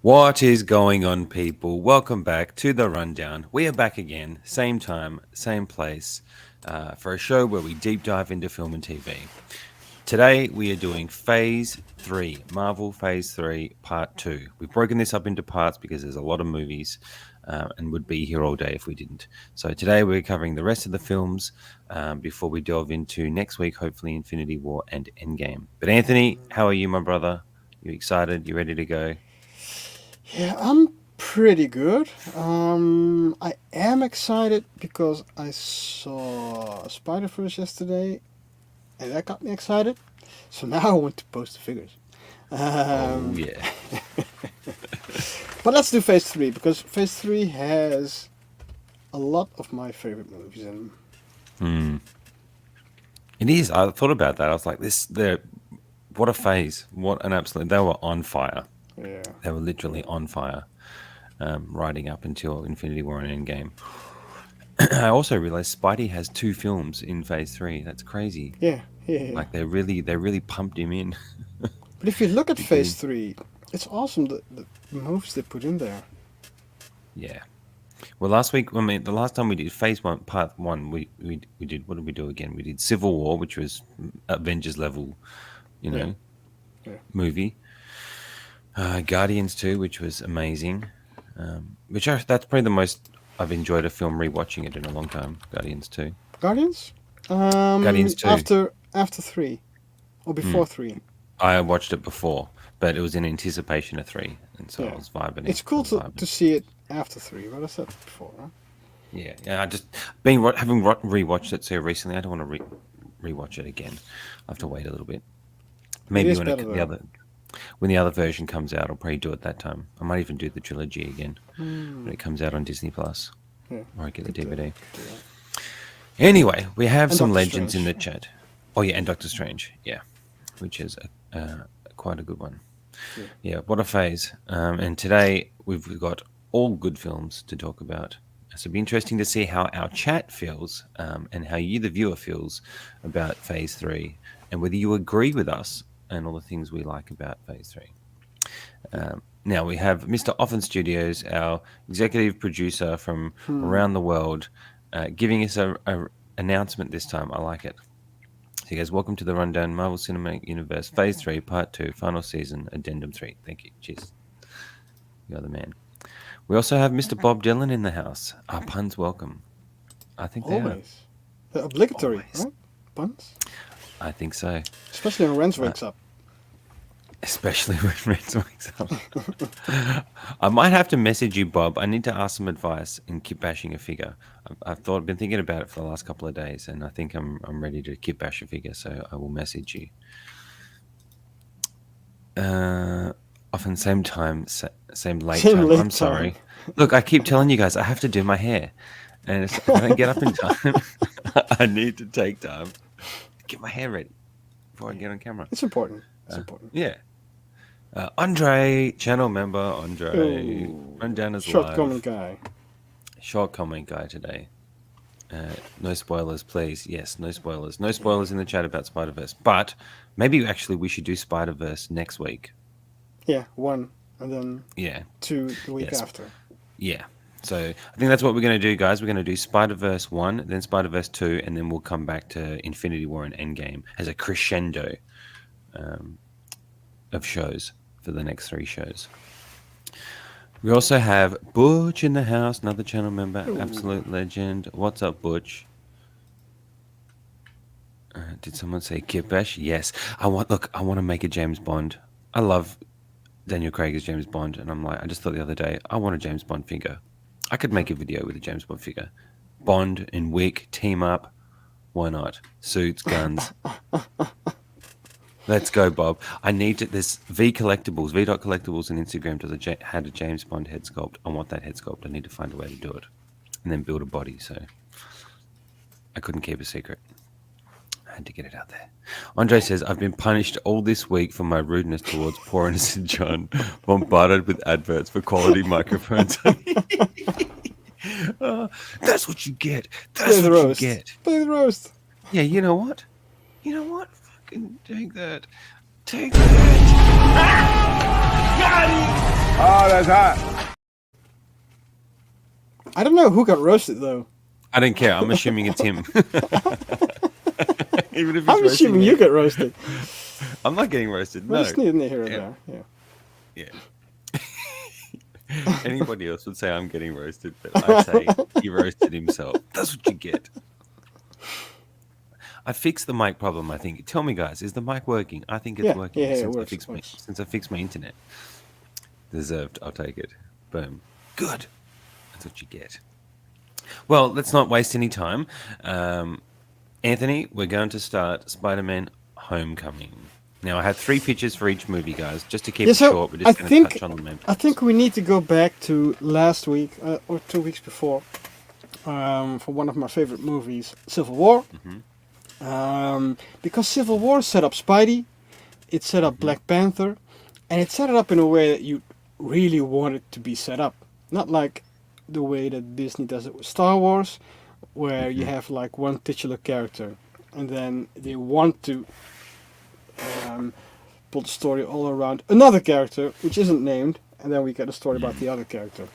What is going on, people? Welcome back to The Rundown. We are back again, same time, same place, for a show where we deep dive into film and TV. Today, we are doing Phase 3, Marvel Phase 3, Part 2. We've broken this up into parts because there's a lot of movies and would be here all day if we didn't. So today, we're covering the rest of the films before we delve into next week, hopefully Infinity War and Endgame. But Anthony, how are you, my brother? You excited? You ready to go? Yeah, I'm pretty good. I am excited because I saw Spider-Verse yesterday, and that got me excited. So now I want to post the figures. Oh, Um, yeah. but let's do Phase 3 because Phase 3 has a lot of my favorite movies in them. Hmm. It is. I thought about that. I was like, what a phase. What an absolute. They were on fire. Yeah, They were literally yeah, on fire, riding up until Infinity War and Endgame. I also realized Spidey has 2 films in Phase 3. That's crazy. yeah, yeah, yeah. Like they really pumped him in But if you look at to get Phase him. 3, it's awesome the movies they put in there. Yeah. Well, last week, the last time we did Phase 1, Part 1, we did, what did we do again? We did Civil War, which was Avengers level, you Yeah, know, yeah. movie. Guardians 2, which was amazing. That's probably the most I've enjoyed a film rewatching it in a long time. Guardians 2. Guardians? Guardians 2. After 3 or before Mm. 3. I watched it before, but it was in anticipation of 3, and so I Yeah. was vibing it. It's I cool was to vibing. see it after 3, but I said before. Huh? Yeah, yeah. I just having rewatched it so recently. I don't want to rewatch it again. I have to wait a little bit. It Maybe is better though. when the other version comes out, I'll probably do it that time. I might even do the trilogy again when Hmm. it comes out on Disney Plus, Yeah, or I get the could DVD. do that. Anyway, we have And some Doctor legends in the Strange. chat. Oh yeah, and Doctor Strange, yeah, which is quite a good one. Yeah. Yeah, what a phase! And today we've got all good films to talk about. So it'll be interesting to see how our chat feels and how you, the viewer, feels about Phase 3, and whether you agree with us and all the things we like about Phase 3. Yeah. Now we have Mr. Offen Studios, our executive producer from Hmm. around the world, giving us a announcement this time. I like it. So he goes, welcome to the Rundown Marvel Cinematic Universe Phase 3, Part 2, Final Season, Addendum 3. Thank you. Cheers. You're the man. We also have Mr. Bob Dylan in the house. Our puns welcome. I think they are. Always. The obligatory, Always. right? Puns? I think so. Especially when Renz Uh, wakes up. especially when Red wakes up. I might have to message you, Bob. I need to ask some advice and keep bashing a figure. I've been thinking about it for the last couple of days, and I think I'm ready to keep bash a figure. So I will message you. Often same time, same late Same time. I'm late time. sorry. Look, I keep telling you guys I have to do my hair, and if I don't get up in time, I need to take time to get my hair ready before I Yeah. get on camera. It's important. It's important. Yeah. Andre, channel member Andre, Oh, Rundown is shortcoming live. guy. Short comment guy today. No spoilers, please. Yes, no spoilers. No spoilers in the chat about Spider Verse. But maybe actually we should do Spider Verse next week. Yeah, 1 and then Yeah. 2 the week Yes. after. Yeah. So I think that's what we're going to do, guys. We're going to do Spider Verse 1, then Spider Verse 2, and then we'll come back to Infinity War and Endgame as a crescendo of shows for the next 3 shows. We also have Butch in the house, another channel member, Ooh. absolute legend. What's up, Butch? Did someone say Kipesh? Yes. I want to make a James Bond. I love Daniel Craig as James Bond, and I'm like, I just thought the other day, I want a James Bond figure. I could make a video with a James Bond figure. Bond and Wick team up. Why not? Suits, guns. Let's go, Bob. I need to. There's V Collectibles, V. Collectibles on Instagram had a James Bond head sculpt. I want that head sculpt. I need to find a way to do it, and then build a body. So I couldn't keep a secret. I had to get it out there. Andre says, I've been punished all this week for my rudeness towards poor innocent John, bombarded with adverts for quality microphones. That's what you get. Play That's the what you roast. get. Play the roast. Yeah, you know what? You know what? Fucking take that. Take that. Oh, that's hot. I don't know who got roasted though. I don't care. I'm assuming it's him. Even if he's I'm roasting assuming me. you get roasted. I'm not getting roasted. But No. it's neither here or Yeah. there. Yeah. Yeah. Anybody else would say I'm getting roasted, but I say he roasted himself. That's what you get. I fixed the mic problem, I think. Tell me, guys, is the mic working? I think it's Yeah. working It since I works. fixed It works. my internet. Deserved. I'll take it. Boom. Good. That's what you get. Well, let's not waste any time. Anthony, we're going to start Spider-Man Homecoming. Now, I have 3 pictures for each movie, guys. Just to keep Yeah. it So short, we're I just going to think touch on the main I points. think we need to go back to last week or 2 weeks before for one of my favorite movies, Civil War. Because Civil War set up Spidey, it set up Black Panther, and it set it up in a way that you really want it to be set up. Not like the way that Disney does it with Star Wars, where you have like one titular character, and then they want to pull the story all around another character, which isn't named, and then we get a story about the other character.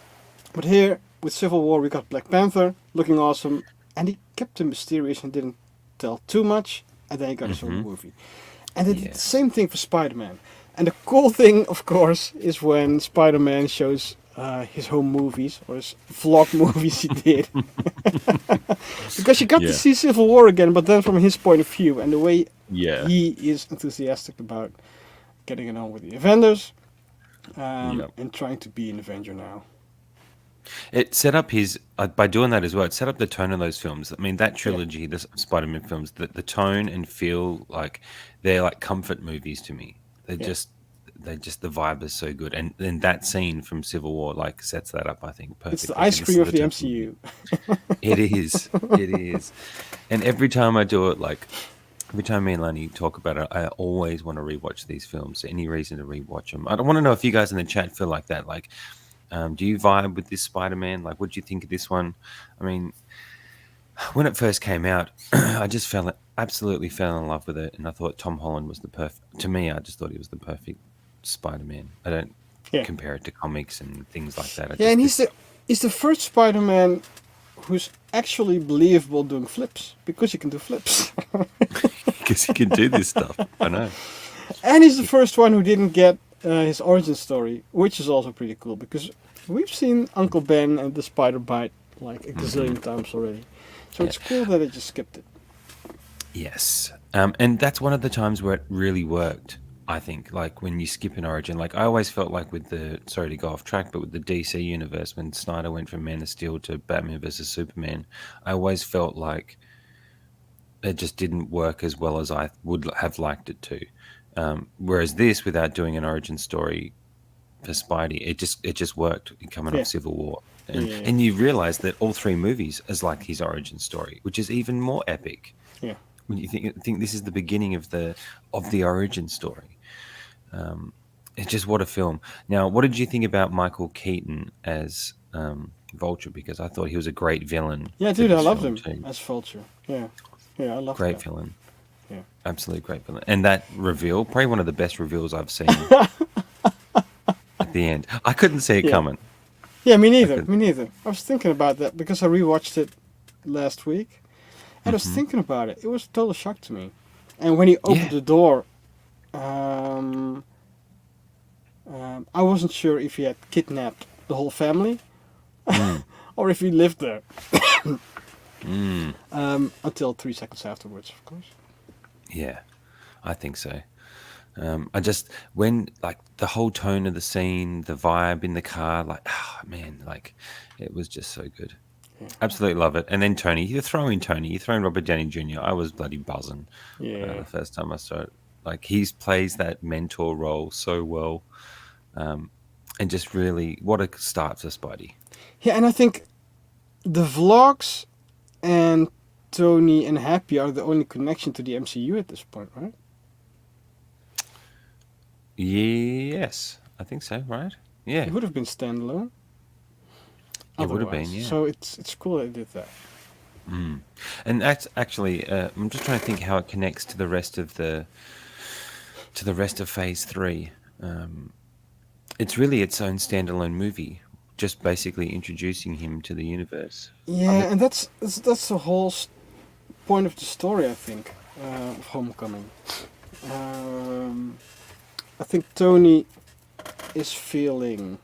But here, with Civil War, we got Black Panther, looking awesome, and he kept it mysterious and didn't tell too much, and then he got his own movie. And they did the Yes. same thing for Spider-Man. And the cool thing, of course, is when Spider-Man shows his home movies, or his vlog movies he did. Because you got Yeah. to see Civil War again, but then from his point of view, and the way Yeah. he is enthusiastic about getting it on with the Avengers, Yep. and trying to be an Avenger now. It set up his by doing that as well. It set up the tone of those films. I mean, that trilogy, the Spider-Man films, the tone and feel like they're like comfort movies to me. They Yeah. just the vibe is so good, and then that scene from Civil War like sets that up. I think perfectly. It's the ice And this cream is of the tone MCU. It is. It is. And every time I do it, like every time me and Lani talk about it, I always want to rewatch these films. Any reason to rewatch them? I don't want to know if you guys in the chat feel like that. Like, do you vibe with this Spider-Man? Like, what do you think of this one? I mean, when it first came out, I just absolutely fell in love with it, and I thought Tom Holland was the perfect. To me, I just thought he was the perfect Spider-Man. I don't Yeah. compare it to comics and things like that. Yeah, and he's the first Spider-Man who's actually believable doing flips, because he can do flips. because he can do this stuff. I know. And he's the first one who didn't get his origin story, which is also pretty cool, because we've seen Uncle Ben and the Spider Bite like a gazillion times already. So it's cool that they just skipped it. Yes. And that's one of the times where it really worked, I think. Like when you skip an origin, like I always felt like with the, sorry to go off track, but with the DC universe, when Snyder went from Man of Steel to Batman versus Superman, I always felt like it just didn't work as well as I would have liked it to. Whereas this, without doing an origin story for Spidey, it just worked coming Yeah. off Civil War. And, Yeah. and you realize that all 3 movies is like his origin story, which is even more epic. Yeah. When you think this is the beginning of the origin story. It's just what a film. Now, what did you think about Michael Keaton as Vulture? Because I thought he was a great villain. Yeah, for dude, I this loved film him too. as Vulture. Yeah. Yeah, I loved Great that. villain. Yeah. Absolute great villain. And that reveal, probably one of the best reveals I've seen at the end. I couldn't see it Yeah. coming. Yeah, me neither. couldn't- Me neither. I was thinking about that because I rewatched it last week. And I was thinking about it. It was a total shock to me. And when he opened Yeah. the door, I wasn't sure if he had kidnapped the whole family or if he lived there. Until 3 seconds afterwards, of course. Yeah, I think so. I just when like the whole tone of the scene, the vibe in the car, like man, like it was just so good. Absolutely love it. And then Tony, you throw in Robert Downey Jr. I was bloody buzzing Yeah. the first time I saw it. Like he plays that mentor role so well, and just really what a start for Spidey. Yeah, and I think the vlogs and Tony and Happy are the only connection to the MCU at this point, right? Yes, I think so. Right? Yeah, It would have been standalone. It would have been, otherwise. yeah. So it's cool they did that. and that's actually I'm just trying to think how it connects to the rest of Phase 3. it's really its own standalone movie, just basically introducing him to the universe. I'm Yeah, and that's the whole point of the story, I think, of Homecoming. Um, I think Tony is feeling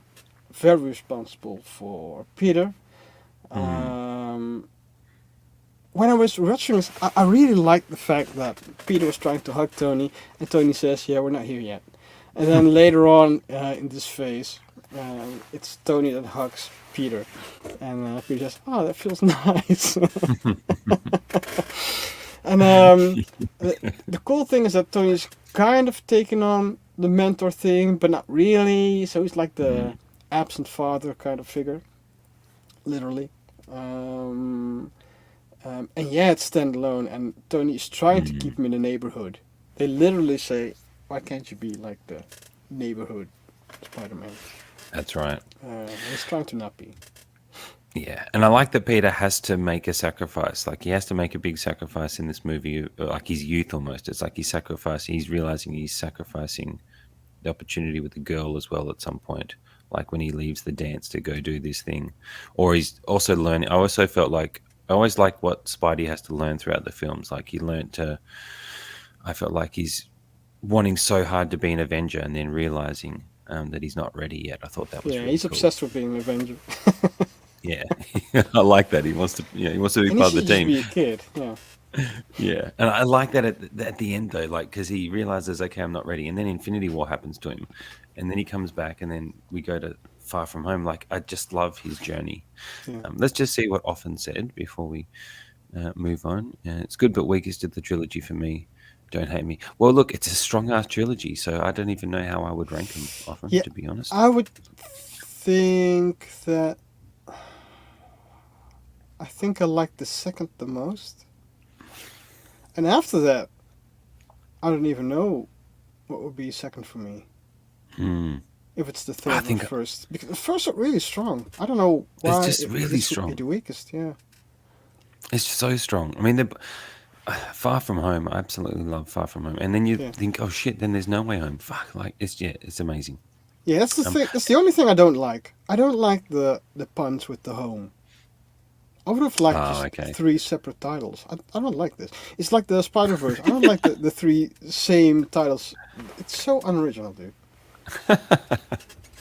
very responsible for Peter. mm, Um, when I was watching this, I really liked the fact that Peter was trying to hug Tony, and Tony says, "Yeah, we're not here yet." And then later on in this phase, it's Tony that hugs Peter, and Peter says, "Oh, that feels nice." And the cool thing is that Tony's kind of taken on the mentor thing, but not really. So he's like the mm, absent father kind of figure, literally. Um, and yeah, it's standalone, and Tony is trying to keep mm. him in the neighborhood. They literally say, "Why can't you be like the neighborhood Spider-Man?" That's right. He's trying to not be. Yeah, and I like that Peter has to make a sacrifice. Like he has to make a big sacrifice in this movie, like his youth almost. It's like he's sacrificing. He's realizing he's sacrificing the opportunity with the girl as well at some point. Like when he leaves the dance to go do this thing, or he's also learning. I also felt like I always like what Spidey has to learn throughout the films. Like he learned to. I felt like he's wanting so hard to be an Avenger and then realizing that he's not ready yet. I thought that was Yeah, really he's cool. obsessed with being an Avenger, Yeah, I like that. He wants to, he wants to be and he part of the should just team. be a kid. Yeah, Yeah, and I like that at the end though, like because he realizes, okay, I'm not ready, and then Infinity War happens to him, and then he comes back, and then we go to Far From Home. Like I just love his journey. yeah, Let's just see what Often said before we move on. It's good, but weakest of the trilogy for me. Don't hate me. Well, look, it's a strong ass trilogy, so I don't even know how I would rank them. Often, yeah. to be honest. I would think that I like the second the most, and after that, I don't even know what would be second for me. Hmm. If it's the I third or think first, because the first are really strong. I don't know it's why just really this would be strong. the weakest. Yeah, It's so strong. I mean, Far From Home, I absolutely love Far From Home. And then you yeah, think, oh shit, then there's No Way Home. Fuck, like it's yeah, it's amazing. yeah. That's the Um, thing. That's the only thing I don't like. I don't like the puns with the home. I would have liked oh, just okay. three separate titles. I don't like this. It's like the Spider Verse. I don't like the three same titles. It's so unoriginal, dude.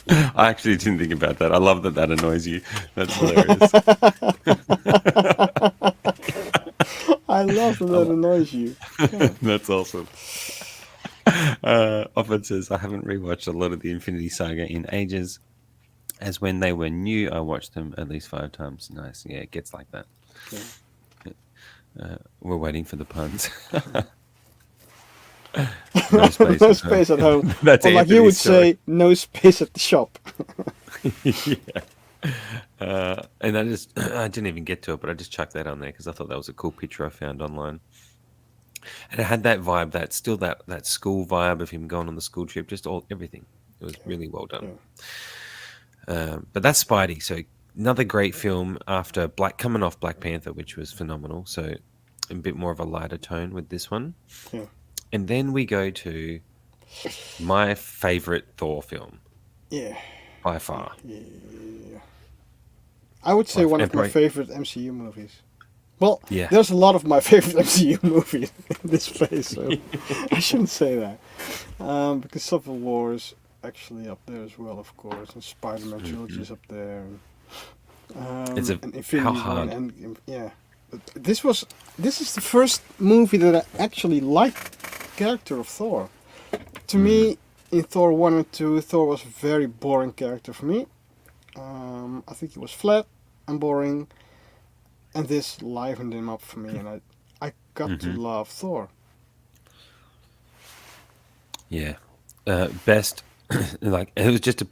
I actually didn't think about that. I love that that annoys you. That's hilarious. I love that I that lo- annoys you. God. That's awesome. Often says, I haven't rewatched a lot of the Infinity Saga in ages. As when they were new, I watched them at least 5 times. Nice. Yeah, it gets like that. Yeah. We're waiting for the puns. No space No at home. space at home. That's Or like you would Anthony's story. say, no space at the shop. Yeah. And I just, I didn't even get to it, but I just chucked that on there because I thought that was a cool picture I found online. And it had that vibe, that still that school vibe of him going on the school trip, just all everything. It was really well done. Yeah. But that's Spidey. So another great film after coming off Black Panther, which was phenomenal. So a bit more of a lighter tone with this one. Yeah. And then we go to my favorite Thor film Yeah. by far. Yeah. I would say one And of my probably, favorite MCU movies. Well, yeah. there's a lot of my favorite MCU movies in this phase, so I shouldn't say that. Because Civil War is actually up there as well, of course, and Spider-Man trilogy is up there, It's a and how Infinity War and hard. Endgame. Yeah, but this is the first movie that I actually liked the character of Thor. To Mm, me, in Thor 1 and 2, Thor was a very boring character for me. I think he was flat and boring, and this livened him up for me, and I got to hmm love Thor. Yeah. Best, like it was just a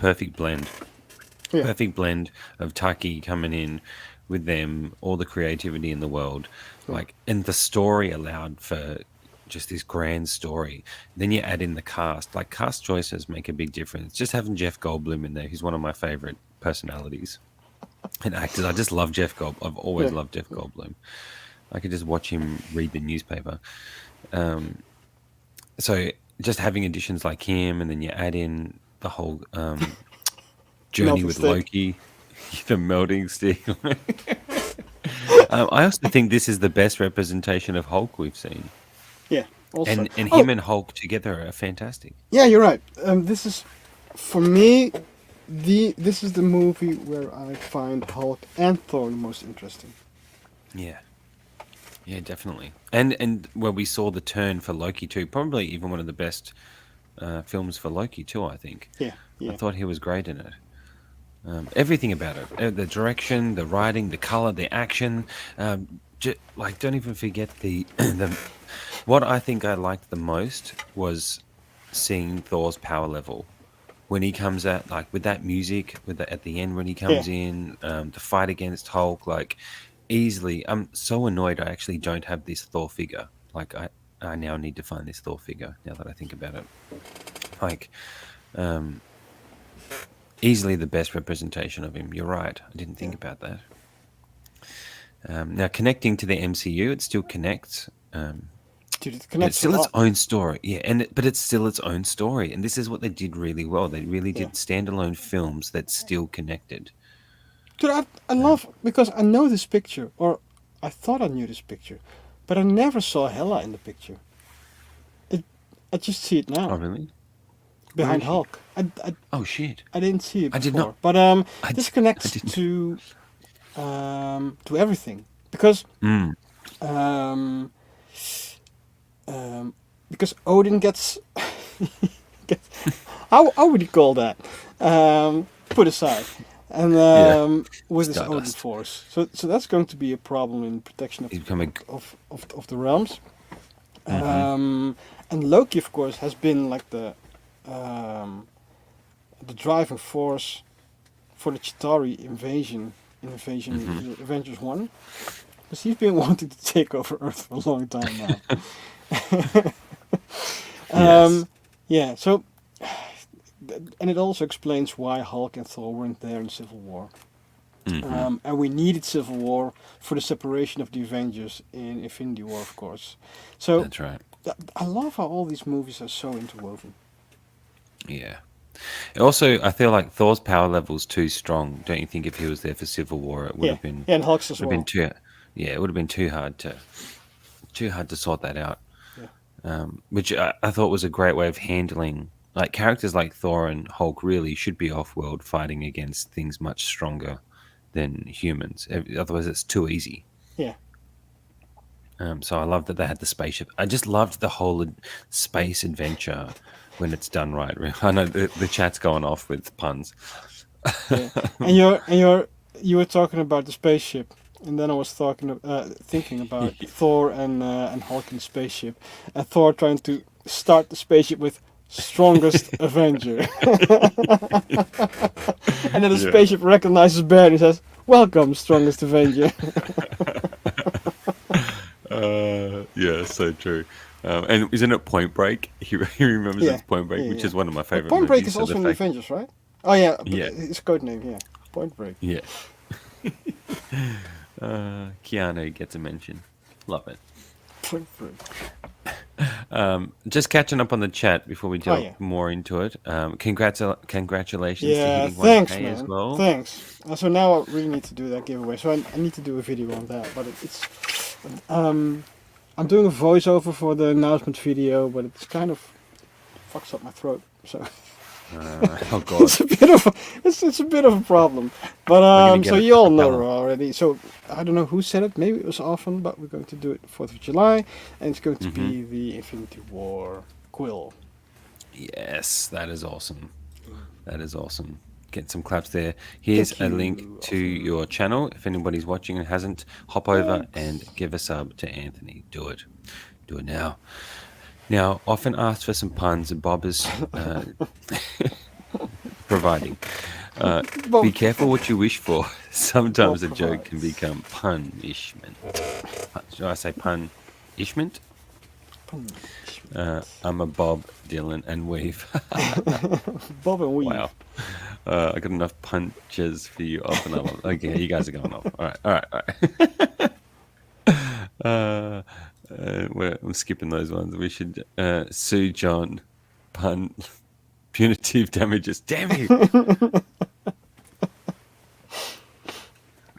Yeah, perfect blend of Taki coming in with them, all the creativity in the world, yeah, like, and the story allowed for just this grand story. Then you add in the cast, like cast choices make a big difference. Just having Jeff Goldblum in there, who's one of my favorite personalities and actors. I just love Jeff Gold. I've always yeah, loved Jeff Goldblum. I could just watch him read the newspaper. So just having additions like him, and then you add in the whole Journey melting with stick. Loki, the melting stick. I also think this is the best representation of Hulk we've seen, Yeah. Also. and Oh, him and Hulk together are fantastic. yeah, you're right. This is, for me, this is the movie where I find Hulk and Thor the most interesting. Yeah, yeah, definitely. And where we saw the turn for Loki too, probably even one of the best films for Loki too. I think. Yeah, I yeah, thought he was great in it. Everything about it, the direction, the writing, the color, the action. Like, don't even forget the the. What I think I liked the most was seeing Thor's power level when he comes out, like with that music, with the, at the end when he yeah. comes in, the fight against Hulk, like easily. I'm so annoyed. I actually don't have this Thor figure. Like I now need to find this Thor figure. Now that I think about it, like um, easily the best representation of him. You're right. I didn't Yeah. think about that. Now connecting to the MCU, it still connects. Dude, it And it's connects a still its lot. own story, yeah. But it's still its own story, and this is what they did really well. They really Yeah. did standalone films that still connected. Dude, I Um, love, because I know this picture, or I thought I knew this picture, but I never saw Hela in the picture. It, I just see it oh, now really? Where behind is she? Hulk. Oh shit! I didn't see it I did not. before, but I, this d- I connects didn't. to everything because Mm, um, um, because Odin gets, gets how would you call that? Put aside, and yeah, with his Odin Stardust. force. So that's going to be a problem in protection He's become a. of the realms. Mm-hmm, Um, and Loki, of course, has been like um, the driving force for the Chitauri mm-hmm. in Avengers 1. Because he's been wanting to take over Earth for a long time now. Yes. um, yeah, so, and it also explains why Hulk and Thor weren't there in Civil War. Mm-hmm. And we needed Civil War for the separation of the Avengers in Infinity War, of course. So That's right. I love how all these movies are so interwoven. Yeah. Also, I feel like Thor's power level's too strong. Don't you think? If he was there for Civil War, it Yeah, yeah, and Hulk's as would have been well. too. Yeah, it would have been too hard to sort that out. Yeah, Which I thought was a great way of handling. Like characters like Thor and Hulk really should be off-world fighting against things much stronger than humans. Otherwise, it's too easy. yeah. So I love that they had the spaceship. I just loved the whole space adventure when it's done right. I know the chat's going off with puns. Yeah, you were talking about the spaceship, and then I was thinking about Thor and Hulk in the spaceship, and Thor trying to start the spaceship with strongest Avenger, and then the Yeah. spaceship recognizes Bear and he says, "Welcome, strongest Avenger." Yeah, so true. And isn't it Point Break? He remembers Yeah, it's Point yeah, Break, which yeah. is one of my But favorite Point Break movies. is So the also in the fact, Avengers, right? Oh yeah, but yeah, it's code name. Yeah, Point Break. yeah, Keanu gets a mention. Love it. Point Break. Just catching up on the chat before we Oh delve yeah. more into it. Congratulations to Yeah, hitting thanks, 1K as man. well. Thanks. So now I really need to do that giveaway. So I need to do a video on that. But it's I'm doing a voiceover for the announcement video, but it's kind of fucks up my throat. So Oh God, it's a bit of it's a bit of a problem. But we're gonna so get you a all know cappella. already. So I don't know who said it. Maybe it was often, but we're going to do it 4th of July, and it's going to Hmm. be the Infinity War quill. Yes, that is awesome. That is awesome. Get some claps there. Thank Here's a link you, to often. your channel. If anybody's watching and hasn't, hop over and Thanks. give a sub to Anthony. Do it. Do it now. Now, often asked for some puns, and Bob is providing. Be Bob, careful what you wish for. Bob Sometimes a joke can provides. become punishment. Should I say punishment? Punishment. I'm a Bob, Dylan, and Weave. Bob and Wow. Weave. I got enough punches for you off and on. Okay, you guys are going off. All right, all right, all right. I'm skipping those ones. We should sue John. Pun. Punitive damages. Damn you.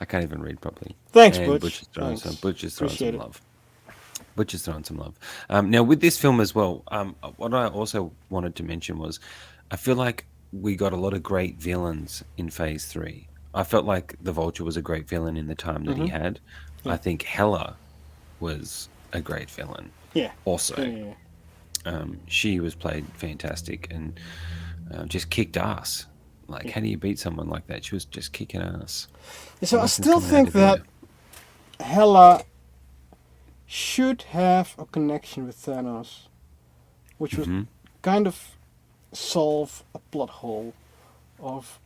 I can't even read properly. Thanks, And Butch. Thanks. Butch is throwing Appreciate some it. love. Butch is throwing some love. Now with this film as well, what I also wanted to mention was, I feel like we got a lot of great villains in Phase Three. I felt like the Vulture was a great villain in the time that he Mm-hmm. had. I Yeah. think Hela was a great villain. Yeah. Yeah. Also, Yeah. she was played fantastic and just kicked ass. Like, Yeah. how do you beat someone like that? She was just kicking ass. So I Nothing's still coming out think of her. that Hela should have a connection with Thanos, which would Hmm. kind of solve a plot hole of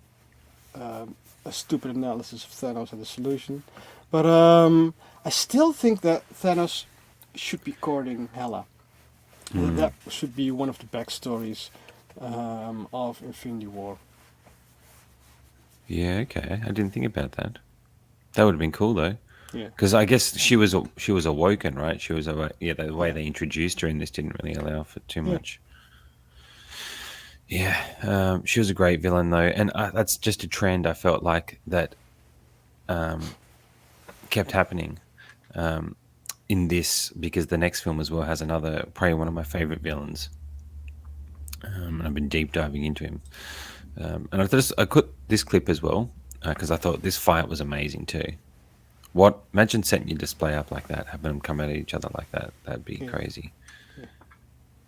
a stupid analysis of Thanos and the solution. But I still think that Thanos should be courting Hela. Mm. That should be one of the backstories of Infinity War. Yeah, okay. I didn't think about that. That would have been cool though, Yeah, because I guess she was awoken, right? She was yeah. The way yeah, they introduced her in this didn't really allow for too yeah. much. Yeah, she was a great villain though, and that's just a trend I felt like that um, kept happening in this because the next film as well has another probably one of my favorite villains, and I've been deep diving into him. And I put this clip as well because I thought this fight was amazing too. What imagine setting your display up like that, having them come at each other like that. That'd be Yeah, crazy. yeah.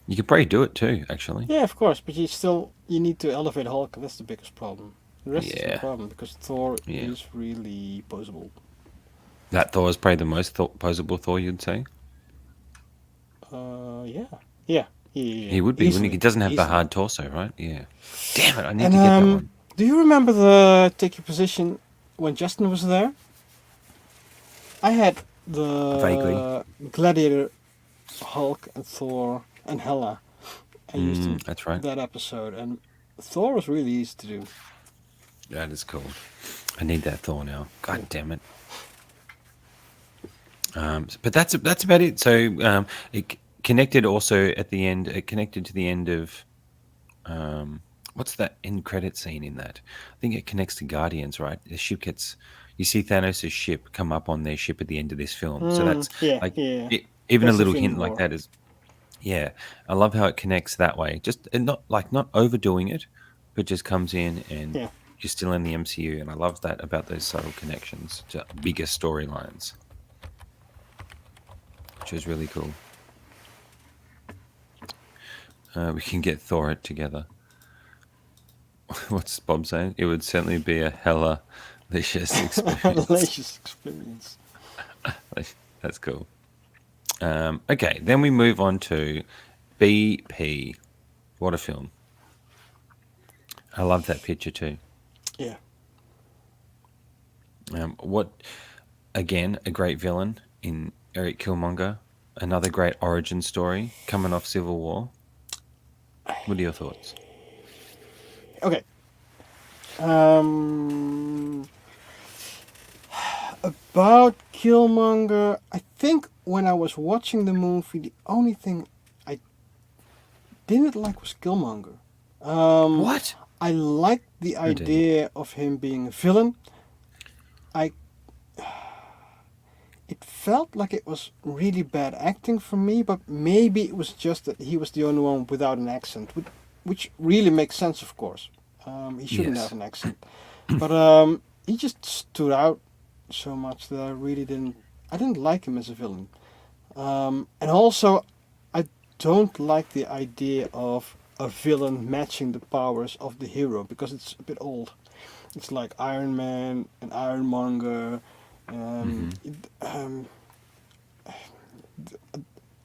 You could probably do it too, actually. Yeah, of course, but you need to elevate Hulk. That's the biggest problem. The rest is no Yeah, problem because Thor yeah. is really posable. That Thor is probably the most posable Thor, you'd say. Yeah, yeah, yeah, yeah, He would be, wouldn't he? He easily, doesn't have the easily. hard torso, right? Yeah. Damn it! I need And to get that one. do you remember the Take Your Position when Justin was there? I had Vaguely. the Gladiator, Hulk, and Thor, and Hela. I used in That's right. that episode, and Thor was really easy to do. That is cool. I need that Thor now. Yeah. God damn it. But that's about it. So it connected also at the end. It connected to the end of what's that end credit scene in that? I think it connects to Guardians, right? The ship gets you see Thanos' ship come up on their ship at the end of this film. So that's Yeah, like yeah. even a That's little Infinity hint like War. that is yeah. I love how it connects that way. Just and not overdoing it, but just comes in and Yeah. you're still in the MCU. And I love that about those subtle connections to bigger storylines, which is really cool. We can get Thor it together. What's Bob saying? It would certainly be a hella licious experience. Latest experience. That's cool. Okay, then we move on to BP. What a film. I love that picture too. Yeah. What, again, a great villain in Eric Killmonger. Another great origin story coming off Civil War. What are your thoughts? Okay. Um, about Killmonger, I think when I was watching the movie, the only thing I didn't like was Killmonger. What? I liked the Oh dear. idea of him being a villain. I It felt like it was really bad acting for me, but maybe it was just that he was the only one without an accent, which really makes sense, of course. He shouldn't have Yes. an accent, but he just stood out so much that I didn't like him as a villain. And also, I don't like the idea of a villain matching the powers of the hero because it's a bit old. It's like Iron Man and Ironmonger, Hmm.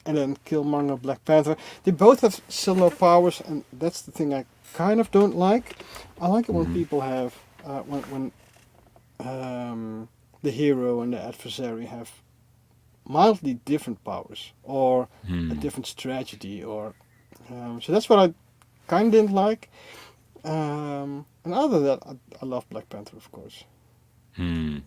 and then Killmonger, Black Panther. They both have similar powers, and that's the thing I kind of don't like. I like it when Hmm. people have when the hero and the adversary have mildly different powers or a Hmm. different strategy, or so that's what I kind of didn't like. And other than that, I love Black Panther, of course. Hmm.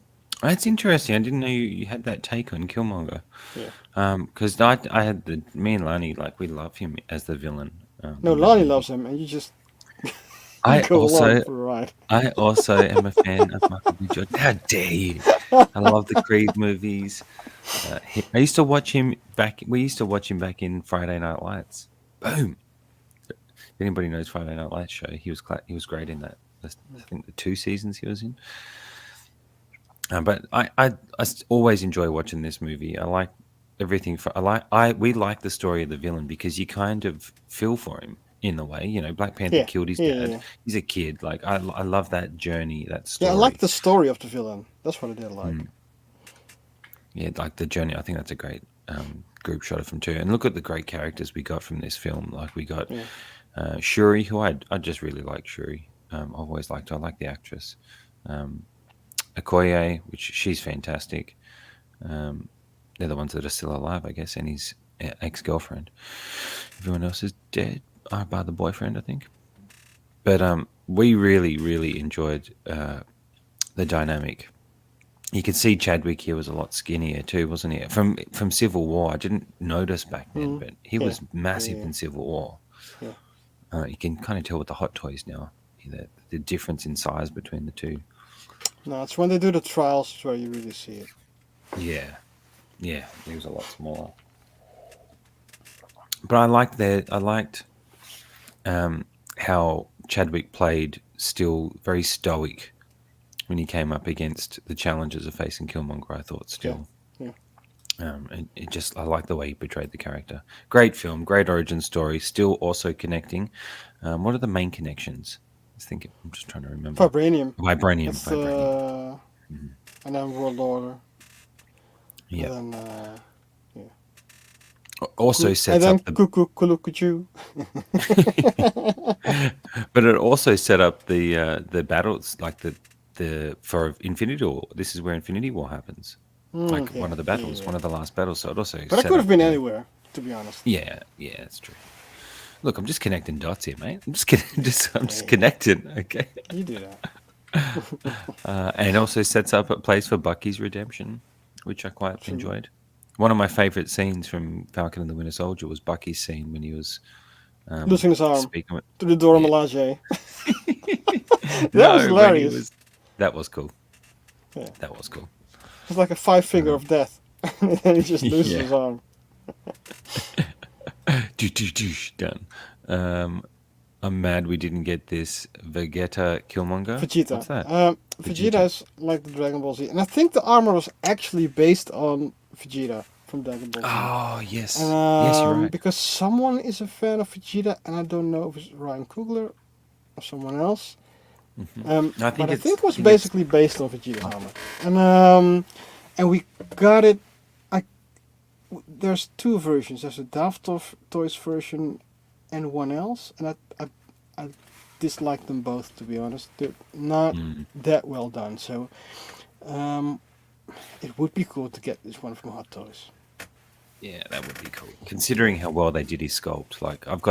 That's interesting. I didn't know you had that take on Killmonger. Yeah. Because I had me and Lani, like, we love him as the villain No, in that Lonnie movie. loves him, and you just I Go along also for a ride. I also am a fan of Michael B. Jordan. How dare you? I love the Creed movies. I used to watch him back. We used to watch him back in Friday Night Lights. Boom. If anybody knows Friday Night Lights show, he was great in that. I think the 2 seasons he was in. But always enjoy watching this movie. I like everything. We like the story of the villain because you kind of feel for him in a way. You know, Black Panther Yeah, killed his yeah, yeah, dad. yeah. He's a kid. Like I love that journey, that Yeah, I like story. the story of the villain. That's what I did like. Yeah, like the journey. I think that's a great group shot of him too. And look at the great characters we got from this film. Like we got Yeah. Shuri, who I just really like Shuri. I've always liked her. I like the actress. Okoye, which she's fantastic. They're the ones that are still alive, I guess, and his ex-girlfriend. Everyone else is dead, bar the boyfriend, I think. But we really, really enjoyed the dynamic. You could see Chadwick here was a lot skinnier too, wasn't he? From Civil War, I didn't notice back then, but he Yeah, was massive yeah, in Civil War. yeah. You can kind of tell with the Hot Toys now the difference in size between the two. No, it's when they do the trials where you really see it. Yeah, yeah, he was a lot smaller. But I liked that. I liked how Chadwick played still very stoic when he came up against the challenges of facing Killmonger. I thought Yeah, still, yeah. and I like the way he portrayed the character. Great film, great origin story. Still also connecting. What are the main connections? I'm just trying to remember. Vibranium. Vibranium, That's vibranium. and then World Order, Yeah. and then yeah, Also and sets then up the, Cuckoo Kulukuchu. but it also set up the battles like the for Infinity War. This is where Infinity War happens. Like one Yeah, of the yeah, battles, yeah. one of the last battles. So it also But I set could have up been the anywhere, to be honest. yeah, yeah, that's true. Look, I'm just connecting dots here, mate. I'm just Yeah, connecting. Okay, you do that. and also sets up a place for Bucky's redemption, which I quite True. enjoyed. One of my favorite scenes from Falcon and the Winter Soldier was Bucky's scene when he was Losing his arm speaking with to the Dora yeah. Milaje. That was No, when he hilarious. was that was cool. Yeah, That was cool. it's like a 5 finger of death, and then he just loses Yeah. his arm. Done. I'm mad we didn't get this Vegeta Killmonger. Vegeta. What's that? Vegeta is like the Dragon Ball Z, and I think the armor was actually based on Vegeta from Dragon Ball Z. Oh, yes. And Yes, you're right. because someone is a fan of Vegeta, and I don't know if it's Ryan Coogler or someone else. I think But I it's think it was basically based on Vegeta's armor, and we got it. There's two versions. There's a Daft Toys version and one else, and I dislike them both, to be honest. They're not that well done. So it would be cool to get this one from Hot Toys. yeah, that would be cool. Considering how well they did his sculpt, like I've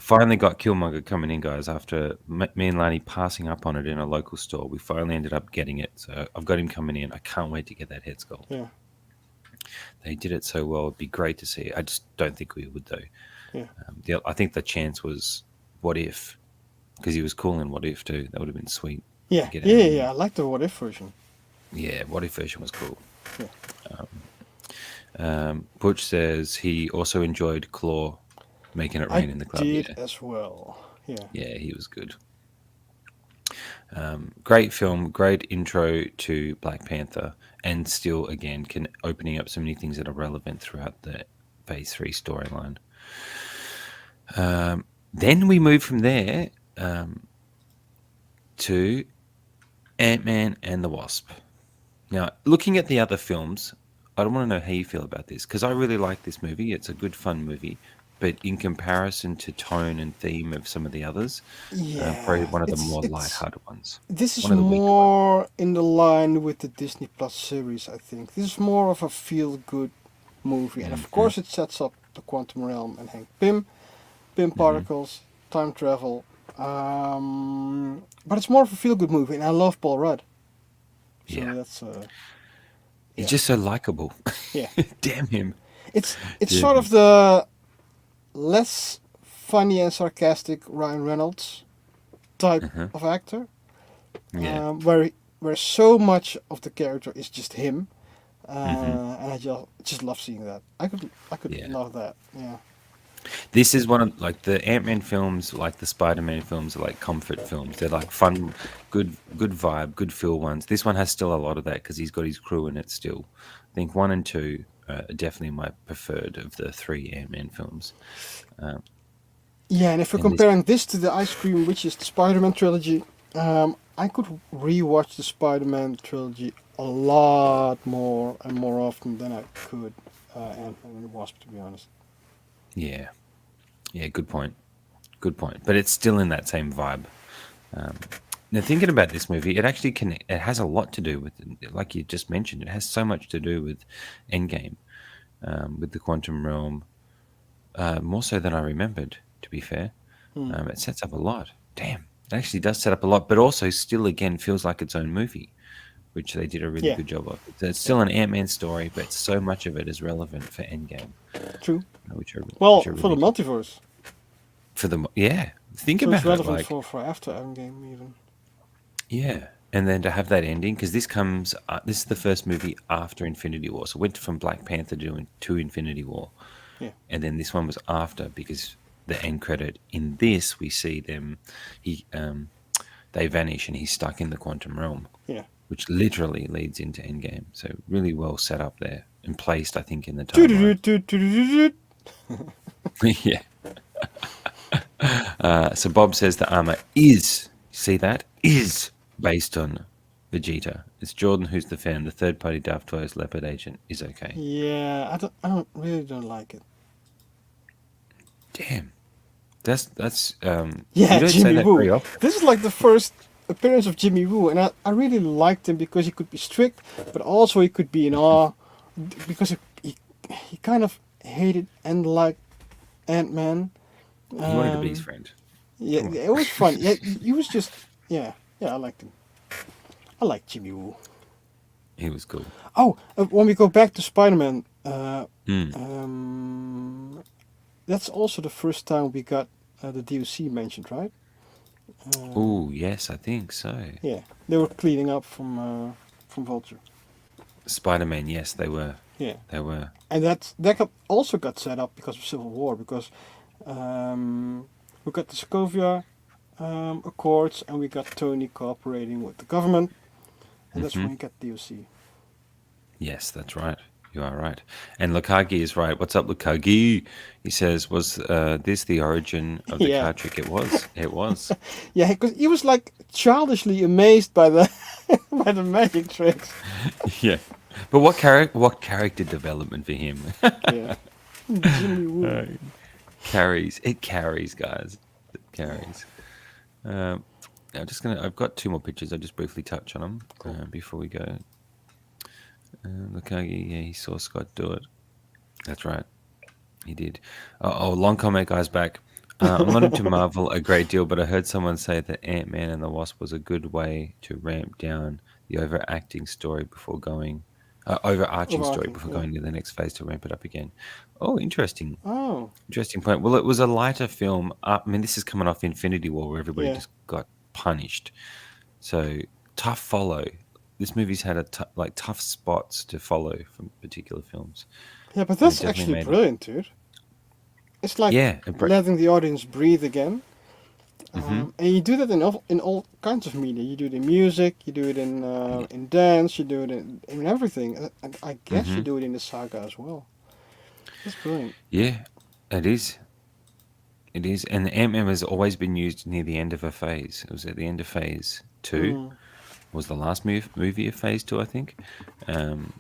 finally got Killmonger coming in, guys. After me and Lani passing up on it in a local store, we finally ended up getting it. So I've got him coming in. I can't wait to get that head sculpt. Yeah, They did it so well. It'd be great to see. I just don't think we would though. yeah. I think the chance was What If, because he was cool in What If too. That would have been sweet. Yeah, Get yeah, out yeah, of yeah. I like the What If version. Yeah, What If version was cool. Yeah. Butch says he also enjoyed Claw making it rain I in the club. did Yeah, as well. Yeah. yeah, he was good. Great film, great intro to Black Panther, and still again opening up so many things that are relevant throughout the Phase 3 storyline. Then we move from there to Ant-Man and the Wasp. Now, looking at the other films, I don't want to know how you feel about this, because I really like this movie. It's a good, fun movie. But in comparison to tone and theme of some of the others, probably Yeah, one of the more it's light-hearted ones. this is One of the weaker ones. more in the line with the Disney Plus series, I think. This is more of a feel-good movie, and of course it sets up the quantum realm and Hank Pym particles, time travel. But it's more of a feel-good movie, and I love Paul Rudd. So Yeah. that's He's yeah. just so likable. Yeah. Damn him. It's Damn sort him. of the less funny and sarcastic Ryan Reynolds type Uh-huh. of actor, Yeah. where so much of the character is just him, Hmm. and I just love seeing that. I could Yeah. love that. Yeah. This is one of like the Ant-Man films, like the Spider-Man films, are like comfort films. They're like fun, good vibe, good feel ones. This one has still a lot of that because he's got his crew in it still. I think one and two are definitely my preferred of the three Ant-Man films. Um, Yeah, and if we're and this, comparing this to the Ice Cream, which is the Spider-Man trilogy, I could rewatch the Spider-Man trilogy a lot more and more often than I could Ant-Man and the Wasp, to be honest. yeah, yeah, good point, good point. But it's still in that same vibe. Um, Now, thinking about this movie, it actually connect. It has a lot to do with, like you just mentioned, it has so much to do with Endgame, with the quantum realm, more so than I remembered. To be fair, Hmm. it sets up a lot. Damn, it actually does set up a lot, but also still again feels like its own movie, which they did a really Yeah, good job of. It's yeah, still an Ant-Man story, but so much of it is relevant for Endgame, true. which Well, I for the really multiverse, for the yeah. Think so it's about it, relevant like for after Endgame even. yeah, and then to have that ending because this comes. This is the first movie after Infinity War, so it went from Black Panther to Infinity War, Yeah, and then this one was after because the end credit in this we see them. He they vanish and he's stuck in the quantum realm, yeah. which literally leads into Endgame. So really well set up there and placed, I think, in the timeline. Doo-doo-doo-doo-doo-doo-doo. Yeah. So Bob says the armor is, see that, is based on Vegeta. It's Jordan who's the fan. The third party Darth Toys Leopard agent is okay. Yeah, I don't like it. Damn. That's you Yeah, don't say Jimmy that Woo. very often. This is like the first appearance of Jimmy Woo, and I really liked him because he could be strict, but also he could be in awe, because he kind of hated and liked Ant-Man. He wanted to be his Um, friend. yeah, Come on. it was fun. Yeah, he was just, yeah, I liked him. I like Jimmy Woo. He was cool. Oh, when we go back to Spider-Man, Mm. um, that's also the first time we got the DOC mentioned, right? Oh, yes, I think so. Yeah, they were cleaning up from Vulture. Spider-Man, yes, they were. Yeah, They were. and also got set up because of Civil War, because we got the Sokovia Accords, and we got Tony cooperating with the government, and that's Hmm. when we got DOC. Yes, that's right. You are right. And Lukagi is right. What's up, Lukagi? He says, was this the origin of the Yeah, card trick? It was. It was. yeah, because he was like childishly amazed by the by the magic tricks. Yeah. But what character development for him? Yeah, Jimmy Woo. Uh, carries. It carries, guys. It carries. Um, I've got two more pictures. I'll just briefly touch on them Cool. before we go. Lukagi, yeah, he saw Scott do it. That's right. He did. Long comment, guys, back. I'm not into Marvel a great deal, but I heard someone say that Ant-Man and the Wasp was a good way to ramp down the overarching story Overarching, before yeah. going to the next phase to ramp it up again. Oh, interesting. Oh, Interesting point. Well, it was a lighter film. I mean, this is coming off Infinity War where everybody yeah. just got punished. So tough follow. This movie's had like tough spots to follow from particular films, Yeah, but and it that's definitely actually made it. brilliant, dude. It's like Yeah, letting the audience breathe again. mm-hmm. And you do that in all kinds of media. You do it in music, you do it Yeah. in dance, you do it in everything. And I guess Mm-hmm. you do it in the saga as well. That's brilliant. Yeah, it is. It is. And the Ant-Man has always been used near the end of a phase. It was at the end of phase two, Mm, was the last movie of phase two, I think, um,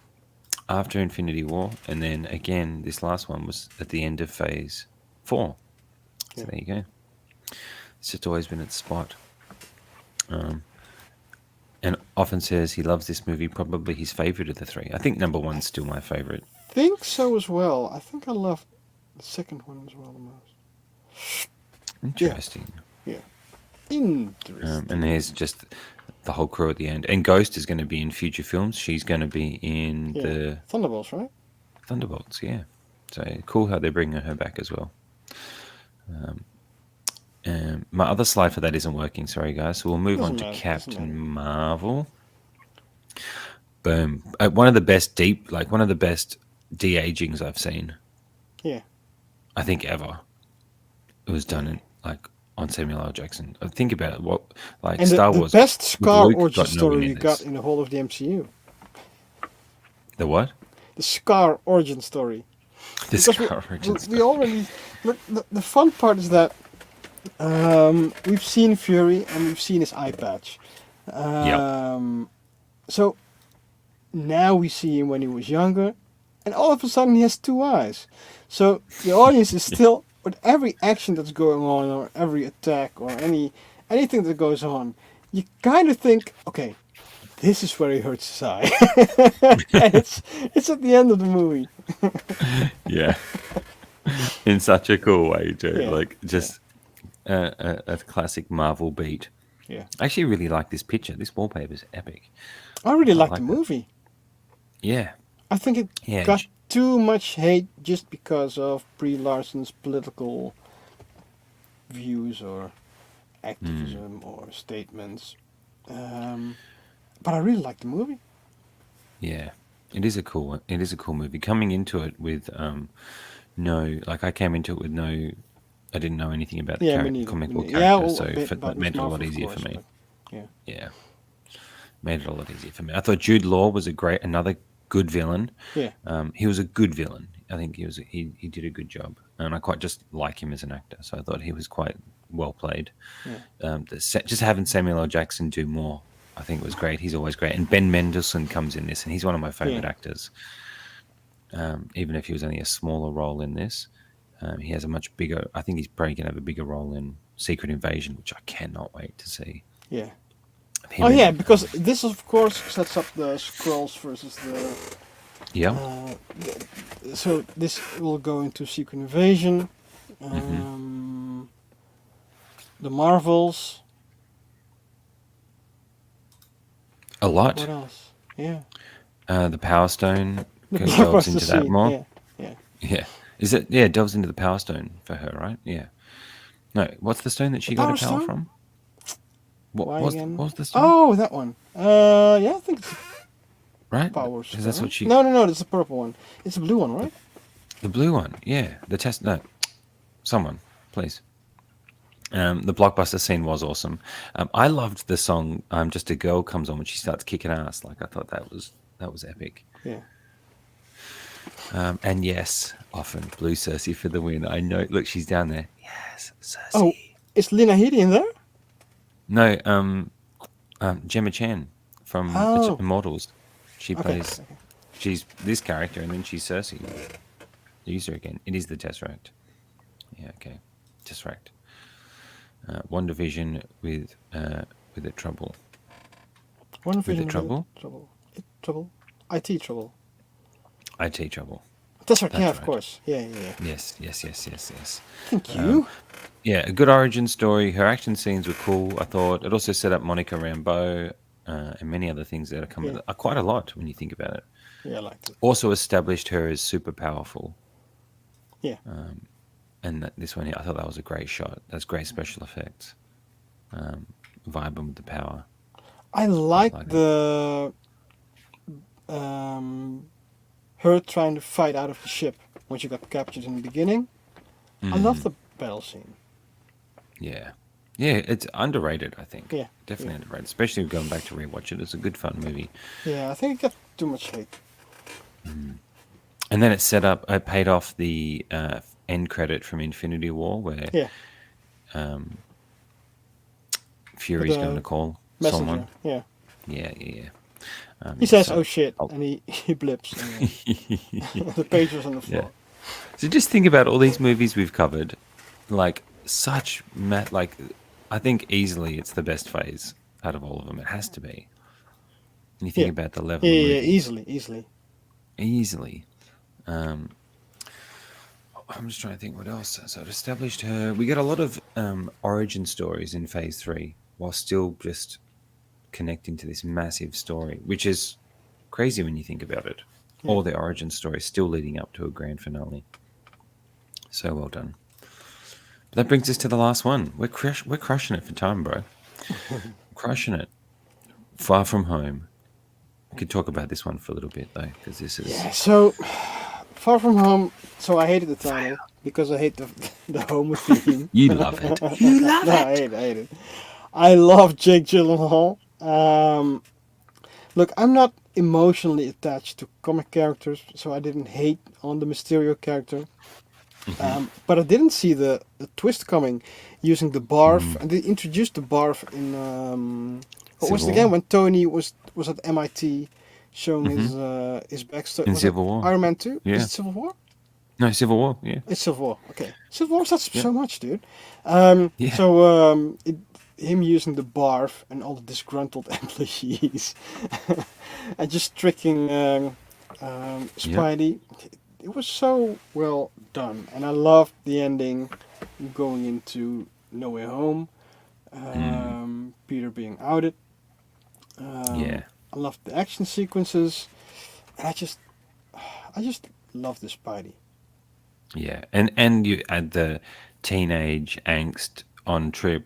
after Infinity War. And then again, this last one was at the end of phase four. So yeah. there you go. It's just always been its spot. Um, and often says he loves this movie, probably his favorite of the three. I think number I one's still my favorite. think so as well. I think I love the second one as well the most. Yeah, Interesting. yeah. And Interesting. there's just the whole crew at the end. And Ghost is going to be in future films. She's going to be in Yeah. the Thunderbolts, right? Thunderbolts, yeah. So cool how they're bringing her back as well. My other slide for that isn't working. Sorry, guys. So we'll move on Doesn't to matter. Doesn't Captain matter. Marvel. Boom. One of the best one of the best de-agings I've seen. Yeah. I think ever. It was done Yeah. in on Samuel L. Jackson. Think about it. What like And Star the Wars best with Scar Luke origin got nowhere story near we got this. in the whole of the MCU. The what? The Scar origin story. The Because Scar origin we story. already... Look, the fun part is that we've seen Fury and we've seen his eye patch. Yep. So now we see him when he was younger, and all of a sudden he has two eyes. So the audience is still, with every action that's going on, or every attack, or anything that goes on, you kind of think, okay, this is where he hurts his eye, and it's at the end of the movie. Yeah. In such a cool way too. Yeah, Like yeah, just a classic Marvel beat. yeah. I actually really like this picture. This wallpaper is epic. I I really quite like the like that. movie. Yeah. I think it Yeah. got too much hate just because of Brie Larson's political views or activism or statements. But I really like the movie. Yeah. It is a cool one. It is a cool movie. Coming into it with no, like I came into it with no, I didn't know anything about the Yeah, me neither. comic book Yeah, character, well, a so bit about that Miss made it a lot Marvel, of easier for course, me. but yeah, Yeah, made it a lot easier for me. I thought Jude Law was another good villain. yeah, He was a good villain. I think he did a good job, and I quite just like him as an actor. So I thought he was quite well played. yeah, Just having Samuel L. Jackson do more, I think was great. He's always great, and Ben Mendelsohn comes in this, and he's one of my yeah, favorite actors. Even if he was only a smaller role in this, he has a much bigger. I think he's probably going to have a bigger role in Secret Invasion, which I cannot wait to see yeah. Oh him yeah, in. because this of course sets up the Skrulls versus the. Yeah, So this will go into Secret Invasion, hmm the Marvels. a What lot. else? Yeah, The Power Stone the delves blockbuster into that scene. more. Yeah, yeah. Yeah, is it? Yeah, delves into the Power Stone for her, right? Yeah. No, what's the stone that The she got her Power power Stone. from? Why What again? was the stone? Oh, that one. Yeah, I think it's Right? Power Because that's what Stone. she. No, no, no. It's the purple one. It's the blue one, The, right? the blue one. Yeah. The test. No, someone, please. The blockbuster scene was awesome. I loved the song "Just a Girl Comes On" when she starts kicking ass. Like I thought that was epic. Yeah. And yes, often Blue Cersei for the win. I know. Look, she's down there. Yes, Oh, Cersei. is Lena Headey in there? No, Gemma Chan from Oh, Immortals. She okay. plays. She's this character, and then she's Cersei. Use her again. It is the Tesseract. Yeah. Okay. Tesseract. One division with a trouble. One With a vision with trouble. trouble. Trouble. IT trouble. IT trouble. That's right. Yeah, That's of right. course. Yeah, yeah, yeah. Yes. Thank you. Yeah, a good origin story. Her action scenes were cool. I thought it also set up Monica Rambeau and many other things that are coming. Yeah, Quite a lot when you think about it. yeah, I liked it. Also established her as super powerful. Yeah, And this one here, I thought that was a great shot. That's great special effects. Vibing with the power. I Quite like like it. the her trying to fight out of the ship when she got captured in the beginning. I love the battle scene. Yeah. Yeah, it's underrated, I think. Yeah, Definitely yeah, underrated. Especially going back to rewatch it. It's a good fun movie. yeah. I think it got too much hate. And then it paid off the end credit from Infinity War where Yeah, Fury's going to the call messenger. someone. Yeah, Yeah. he says, So, "Oh shit," oh, and he blips, and the page was on the yeah. floor. So just think about all these movies we've covered. Like, like, I think easily it's the best phase out of all of them. It has to be. And you think Yeah, about the level yeah, of yeah, yeah, movies. easily. Easily. I'm just trying to think what else. So it established her. We get a lot of origin stories in phase 3 while still just connecting to this massive story, which is crazy when you think about it. Yeah, All the origin stories still leading up to a grand finale. So well done. That brings us to the last one. We're crushing it for time, bro. Crushing it. Far From Home. We could talk about this one for a little bit though, because this is Yeah. So Far From Home. So I hated the title because I hate the the home theme. you love it. You love No, I it. hate it. I hate it. I love Jake Gyllenhaal. Look, I'm not emotionally attached to comic characters, so I didn't hate on the Mysterio character. Hmm. But I didn't see the twist coming using the barf, Mm. and they introduced the barf in what was Civil it again War. when Tony was at MIT showing Hmm. his backstory. In Was it Civil War. Iron Man 2? Is Yeah. it Civil War? No, Civil War. Yeah. It's Civil War. Okay, Civil War that's Yep. so much, dude. Yeah. So him using the barf and all the disgruntled employees and just tricking Yep. Spidey. It was so well done, and I loved the ending going into No Way Home. Mm. Peter being outed. Yeah. I loved the action sequences, and I just love the Spidey. Yeah. And you add the teenage angst on trip,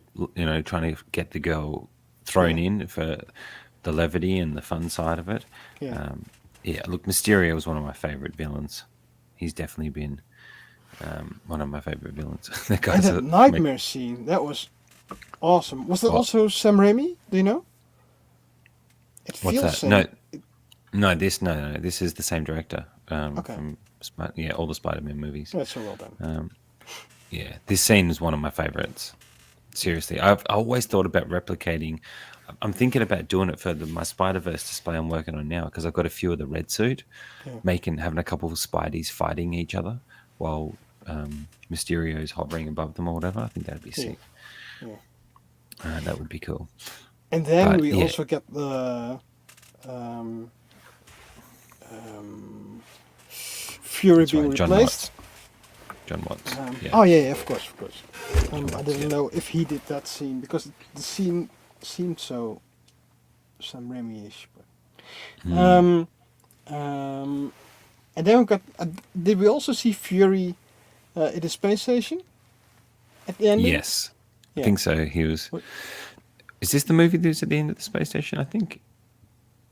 trying to get the girl thrown Yeah, in for the levity and the fun side of it. yeah. Um, yeah, look, Mysterio was one of my favorite villains. He's definitely been one of my favorite villains. The And guys that that make nightmare scene, that was awesome. Was that what? also Sam Raimi? Do you know? It What's feels that? same. No, no, no. This is the same director Okay, from all the Spider-Man movies. that's so well done. Um, yeah, this scene is one of my favorites. Seriously, I've always thought about replicating. I'm thinking about doing it for my Spider Verse display I'm working on now because I've got a few of the red suit, Yeah, having a couple of Spideys fighting each other while Mysterio's hovering above them or whatever. I think that'd be yeah, sick. yeah. That would be cool. And then But we yeah, also get the um, um, Fury that's being right. John replaced. Watts. John Watts. Yeah. Oh yeah, yeah, of course, of course. John I Watts. didn't Yeah. know if he did that scene because the scene seemed so Sam Raimi-ish. But, Hmm. and then we got. Did we also see Fury at the space station at the ending? Yes, I Yeah. think so. He was. What- Is this the movie that was at the end of the space station? I think.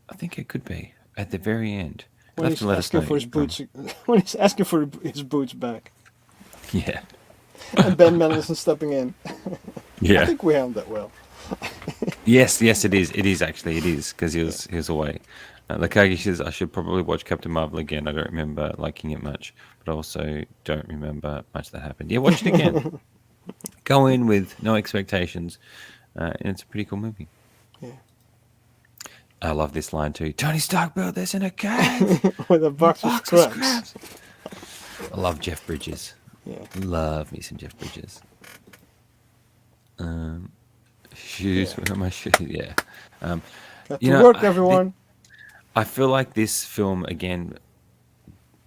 I think it could be at the very end. You'll When have he's to let us asking know. for his boots, when he's asking for his boots back, Yeah. and Ben Mendelsohn stepping in. I Yeah. think we handled that well. Yes. Yes. It is. It is actually. It is because he was away. Lakagi says I should probably watch Captain Marvel again. I don't remember liking it much, but I also don't remember much that happened. Yeah, watch it again. Go in with no expectations, and it's a pretty cool movie. Yeah. I love this line too. Tony Stark built this in a cave. With a box of Box of scraps. scraps. I love Jeff Bridges. Yeah. Love me some Jeff Bridges. Shoes. Yeah. Where are my shoes? Yeah. Um, Got you to know, work, everyone. I feel like this film again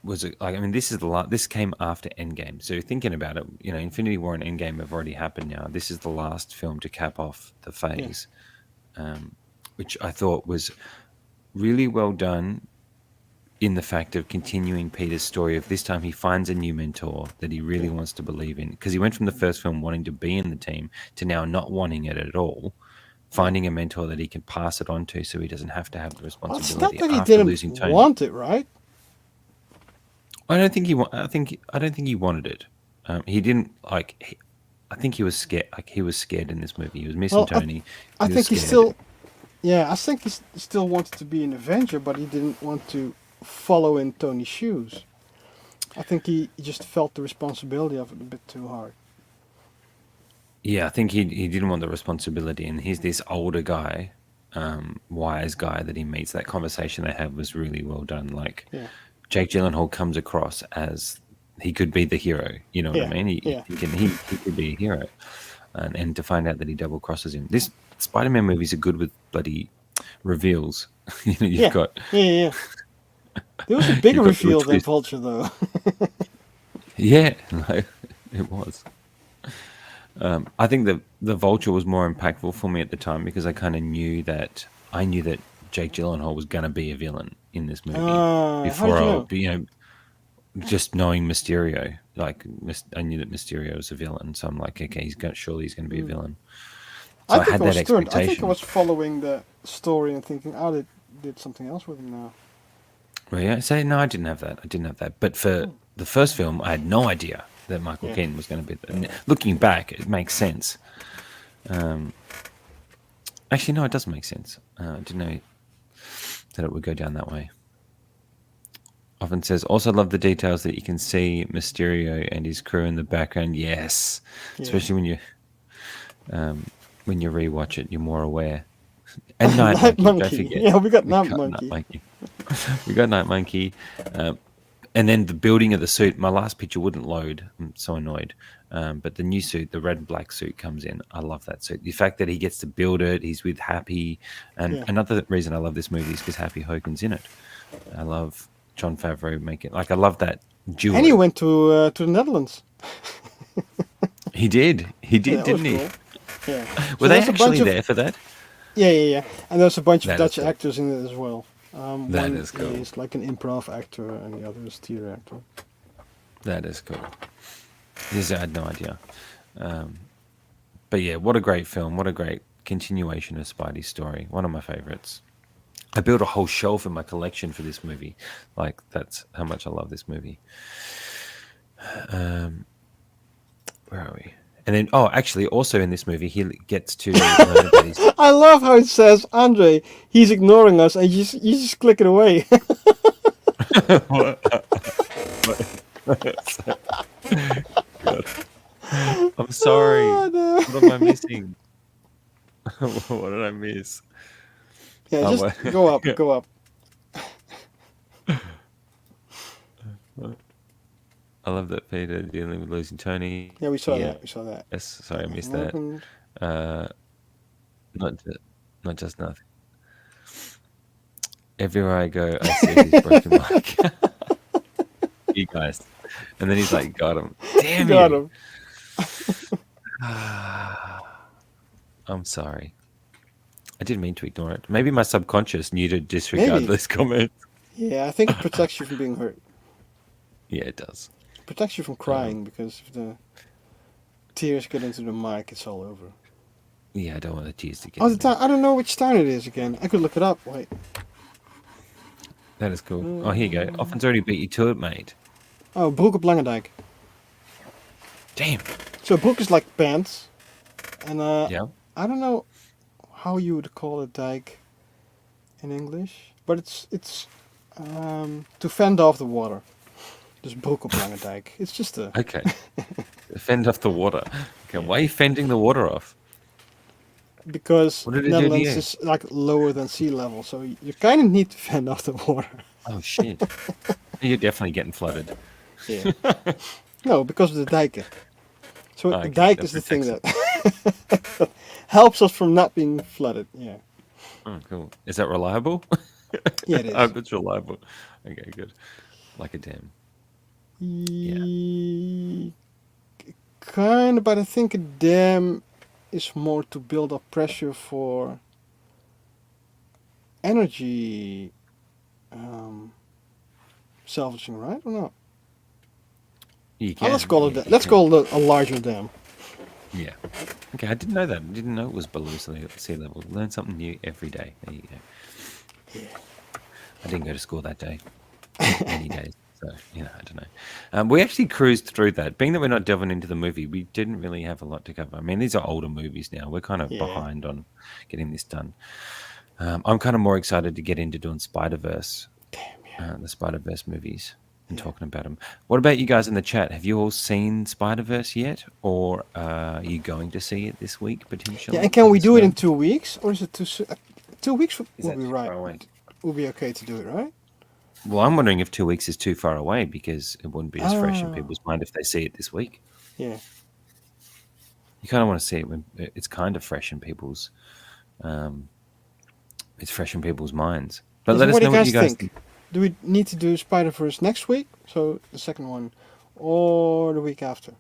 this is this came after Endgame. So thinking about it, Infinity War and Endgame have already happened now. This is the last film to cap off the Yeah. phase, which I thought was really well done in the fact of continuing Peter's story of this time he finds a new mentor that he really Yeah. wants to believe in because he went from the first film wanting to be in the team to now not wanting it at all, Yeah. finding a mentor that he can pass it on to so he doesn't have to have the Well, it's not responsibility that he after didn't losing Tony. want it, right? I don't think I don't think he wanted it. He didn't like. I think he was scared. Like he was scared in this movie. He was missing Well, Tony. I He was think he scared. still. Yeah, I think he still wanted to be an Avenger, but he didn't want to follow in Tony's shoes. I think he just felt the responsibility of it a bit too hard. Yeah, I think he didn't want the responsibility, and he's this older guy, wise guy that he meets. That conversation they have was really well done. Like Yeah. Jake Gyllenhaal comes across as he could be the hero. You know what I Yeah. mean? Yeah. He could be a hero, and to find out that he double crosses him. This Spider-Man movies are good with bloody reveals. You've Yeah. got Yeah. There was a bigger you've got the reveal than twist. Vulture, though. Yeah, no, it was. I think the Vulture was more impactful for me at the time because I kind of knew that Jake Gyllenhaal was going to be a villain in this movie How before did you know? just knowing Mysterio. Like I knew that Mysterio was a villain, so I'm like, okay, surely he's going to be a Mm. villain. So I I think had I that was turned. I think I expectation. was following the story and thinking, oh, they did something else with him now. Well, yeah, say no, I didn't have that. I didn't have that. But for Hmm. the first film, I had no idea that Michael Yeah. Keaton was going to be. And looking back, it makes sense. Um, actually, no, it doesn't make sense. I didn't know that it would go down that way. Often says, also love the details that you can see Mysterio and his crew in the background. Yes, Yeah. especially um, when you rewatch it, you're more aware. And Night Night Monkey, don't Monkey. forget. Yeah, we got We Night got Night Monkey. Monkey. We got Night Monkey. Um, and then the building of the suit. My last picture wouldn't load. I'm so annoyed. But the new suit, the red and black suit, comes in. I love that suit. The fact that he gets to build it, he's with Happy. And Yeah. another reason I love this movie is because Happy Hogan's in it. I love John Favreau making like I love that And he duo. went to the Netherlands. He did. He Yeah, did, that was didn't he? cool. Yeah. Were So they there's a bunch actually of there for that? yeah. And there's a bunch of That is Dutch cool. actors in it as well. That One is cool. is like an improv actor, and the other is theater actor. That is cool. Yes, I had no idea. Um, but yeah, what a great film. What a great continuation of Spidey's story. One of my favorites. I built a whole shelf in my collection for this movie. Like, that's how much I love this movie. Um, where are we? And then, oh, actually, also in this movie, he gets to learn about his. I love how it says, Andre, he's ignoring us, and you just click it away. God. I'm sorry. Oh, no. What am I missing? What did I miss? Yeah, Oh, just what? go up, go up. I love that Peter dealing with losing Tony. Yeah, we saw Yeah. that. We saw that. Yes. Sorry, I missed What that. happened? Uh, not just, not just nothing. Everywhere I go, I see his broken mic. You guys. And then he's like, got him. Damn Got you. him. I'm sorry. I didn't mean to ignore it. Maybe my subconscious knew to disregard Maybe. those comments. Yeah, I think it protects you from being hurt. Yeah, it does. It protects you from Um, crying, because if the tears get into the mic, it's all over. yeah, I don't want the tears to get Oh, in there. I don't know which town it is again. I could look it up. Wait. That is cool. Oh, here you go. Often's already beat you to it, mate. Oh, Broek op Langendijk. Damn. So Broek is like pants, and Yeah. I don't know how you would call a dike in English, but it's to fend off the water. Dus Broek op Langendijk. It's just a Okay. Fend off the water. Okay, why are you fending the water off? because What did it do to Netherlands you? is like lower than sea level, so you kind of need to fend off the water. Oh, shit. You're definitely getting flooded. Yeah. No, because of the dijken. So Oh, the okay, dike that is the thing protects that helps us from not being flooded. Yeah. Oh, cool. Is that reliable? Yeah, it I is. hope it's reliable. Okay, good. Like a dam. Yeah. Kind of, but I think a dam is more to build up pressure for energy salvaging, right? Or not? You can. Let's call Yeah, it. you Let's can. call it a larger dam. Yeah. Okay, I didn't know that. I didn't know it was below sea level. Learn something new every day. There you go. Yeah. I didn't go to school that day or any days. So, I don't know. We actually cruised through that. Being that we're not delving into the movie, we didn't really have a lot to cover. I mean, these are older movies now. We're kind of Yeah. behind on getting this done. I'm kind of more excited to get into doing Spider-Verse, Damn. Yeah. the Spider-Verse movies and Yeah. talking about them. What about you guys in the chat? Have you all seen Spider-Verse yet? Or are you going to see it this week, potentially? Yeah. And can we do it in confirmed? 2 weeks, or is it too soon? 2 weeks Is would that be too right. far away? Would be okay to do it, right? Well, I'm wondering if 2 weeks is too far away because it wouldn't be as fresh in Ah. people's mind if they see it this week. Yeah. You kind of want to see it when it's kind of fresh in people's, um, it's fresh in people's minds. But Yeah, let so us what do know you what guys you guys think? think. Do we need to do Spider-Verse next week, so the second one, or the week after?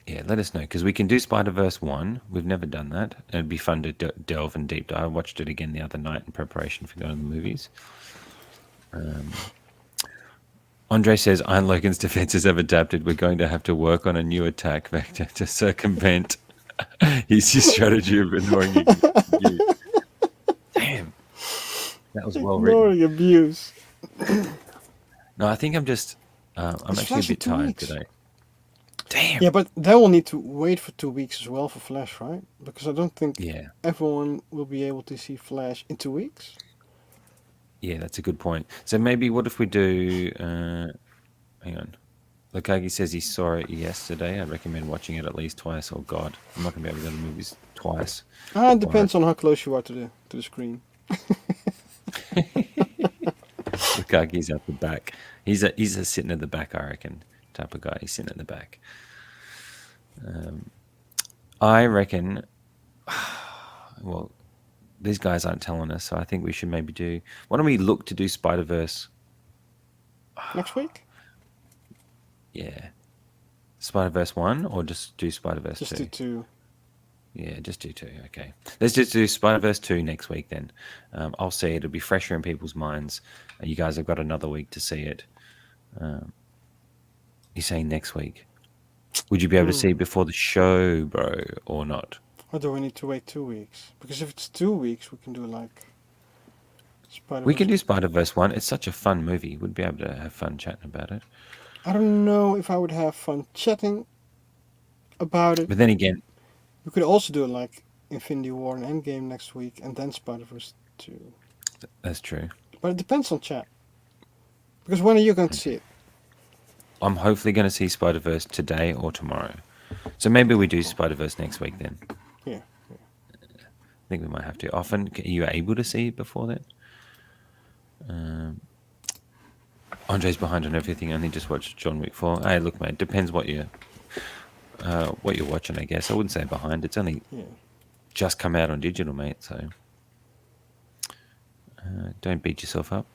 Yeah, let us know because we can do Spider-Verse 1. We've never done that. It'd be fun to delve and deep dive. I watched it again the other night in preparation for going to the movies. Andre says Iron Logan's defenses have adapted. We're going to have to work on a new attack vector to circumvent his strategy of ignoring abuse. Damn, that was well written. Ignoring abuse. No, I think I'm It's actually a Flash in bit two tired weeks. today. Damn. Yeah, but they will need to wait for 2 weeks as well for Flash, right? Because I don't think Yeah, everyone will be able to see Flash in 2 weeks. yeah, that's a good point. So maybe what if we do? Hang on. Lokagi says he saw it yesterday. I recommend watching it at least twice. Oh God, I'm not gonna be able to go to movies twice. It Why? depends on how close you are to the screen. Lukagi's at the back. He's a sitting at the back, I reckon, type of guy. He's sitting at the back. I reckon. Well, these guys aren't telling us, so I think we should maybe do. Why don't we look to do Spider Verse? Next week? Yeah, Spider Verse 1, or just do Spider Verse Just 2. do two. Yeah, just do 2. Okay, let's just do Spider Verse 2 next week then. I'll see it. It'll be fresher in people's minds. You guys have got another week to see it. You're saying next week? Would you be able to see it before the show, bro, or not? Or do we need to wait 2 weeks? Because if it's 2 weeks, we can do like Spider We Verse. can do Spider Verse 1. It's such a fun movie. We'd be able to have fun chatting about it. I don't know if I would have fun chatting about it. But then again, We could also do like Infinity War and Endgame next week, and then Spider Verse 2. that's true. But it depends on chat. Because when are you going to see it? I'm hopefully going to see Spider Verse today or tomorrow. So maybe we do Spider Verse next week then. Yeah. I think we might have to. Often, are you able to see it before that? Andre's behind on everything. Only just watched John Wick 4. Hey, look, mate. Depends what you're watching. I guess I wouldn't say behind. It's only Yeah. just come out on digital, mate. So don't beat yourself up.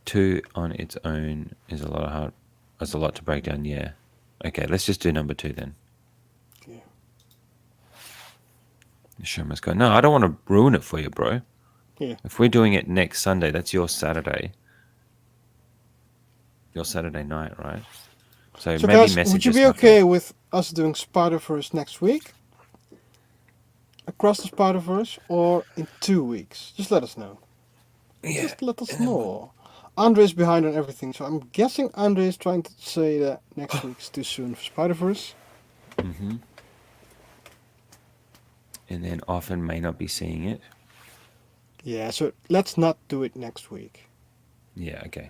2 on its own is a lot of hard. There's a lot to break down. Yeah. Okay, let's just do number 2 then. Yeah. The show must go. No, I don't want to ruin it for you, bro. Yeah. If we're doing it next Sunday, that's your Saturday. Your Saturday night, right? So So maybe guys, message would you us be after. okay with us doing Spider Verse next week? Across the Spider Verse, or in 2 weeks? Just let us know. Yeah. Just let us know. Andre's behind on everything, so I'm guessing Andre is trying to say that next week's too soon for Spider Verse. Mm-hmm. And then often may not be seeing it. Yeah, so let's not do it next week. Yeah, okay.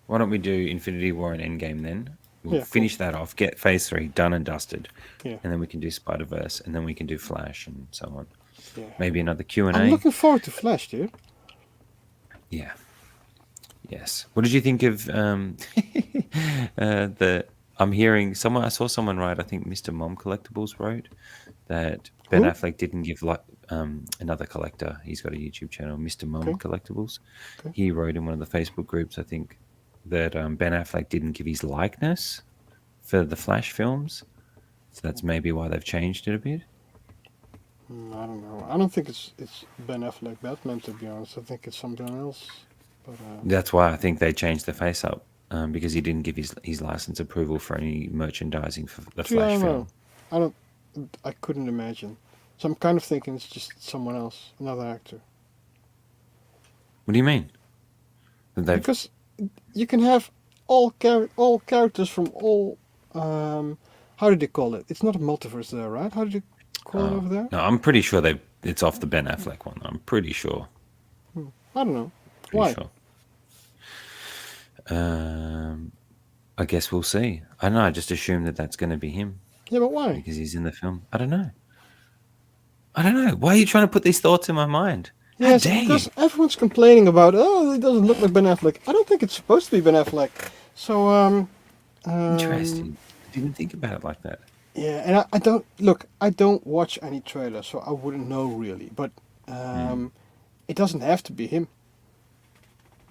Why don't we do Infinity War and Endgame then? We'll Yeah, finish that off, get Phase 3 done and dusted, Yeah, and then we can do Spider-Verse, and then we can do Flash and so on. yeah. Maybe another I'm Q&A. looking forward to Flash, dude. Yeah. Yes. What did you think of I'm hearing I saw someone write, I think Mr. Mom Collectibles wrote, that Ben Who? Affleck didn't give another collector. He's got a YouTube channel, Mr. Mom Okay. Collectibles. Okay. He wrote in one of the Facebook groups, I think, that Ben Affleck didn't give his likeness for the Flash films. So that's maybe why they've changed it a bit. I don't know. I don't think it's Ben Affleck Batman, to be honest. I think it's something else. But That's why I think they changed the face up, because he didn't give his license approval for any merchandising for the actually, I Flash don't film. know. I couldn't imagine. So I'm kind of thinking it's just someone else, another actor. What do you mean? That they've Because you can have all characters from all. How did they call it? It's not a multiverse there, right? How did you call it over there? No, I'm pretty sure it's off the Ben Affleck one. I'm pretty sure. I don't know. Pretty Why? sure. I guess we'll see. I don't know. I just assume that that's going to be him Yeah, but why? because he's in the film. I don't know. Why are you trying to put these thoughts in my mind? How Yes, dare because you? everyone's complaining about, it doesn't look like Ben Affleck. I don't think it's supposed to be Ben Affleck. So, Interesting. I didn't think about it like that. yeah, and I don't look. I don't watch any trailers, so I wouldn't know really. But it doesn't have to be him.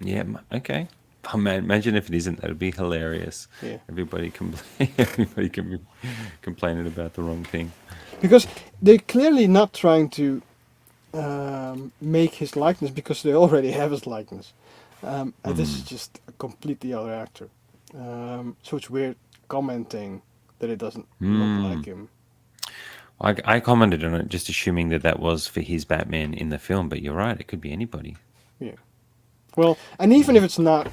Yeah. Okay. Oh man, imagine if it isn't. That'd be hilarious. Yeah. Everybody can be complaining about the wrong thing. Because they're clearly not trying to make his likeness because they already have his likeness. And this is just a completely other actor. So it's weird commenting that it doesn't look like Hmm. him. I commented on it just assuming that that was for his Batman in the film, but you're right. It could be anybody. Yeah. Well, and even if it's not,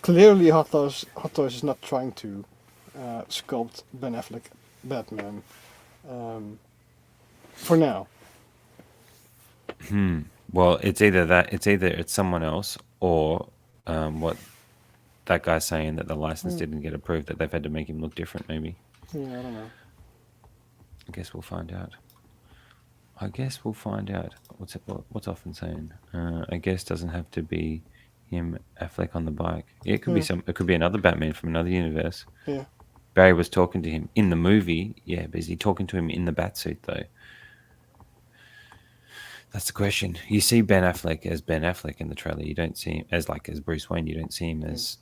clearly Hot Toys is not trying to sculpt Ben Affleck Batman um, for now. Well, it's either that, it's someone else, or what that guy's saying that the license Hmm. didn't get approved, that they've had to make him look different. Maybe. Yeah, I don't know. I guess we'll find out. I guess we'll find out. What's often saying? I guess doesn't have to be him Affleck on the bike. Yeah, it could be Yeah, some. It could be another Batman from another universe. yeah. Barry was talking to him in the movie. Yeah, but is he talking to him in the Batsuit though? That's the question. You see Ben Affleck as Ben Affleck in the trailer. You don't see him as Bruce Wayne. You don't see him Yeah. as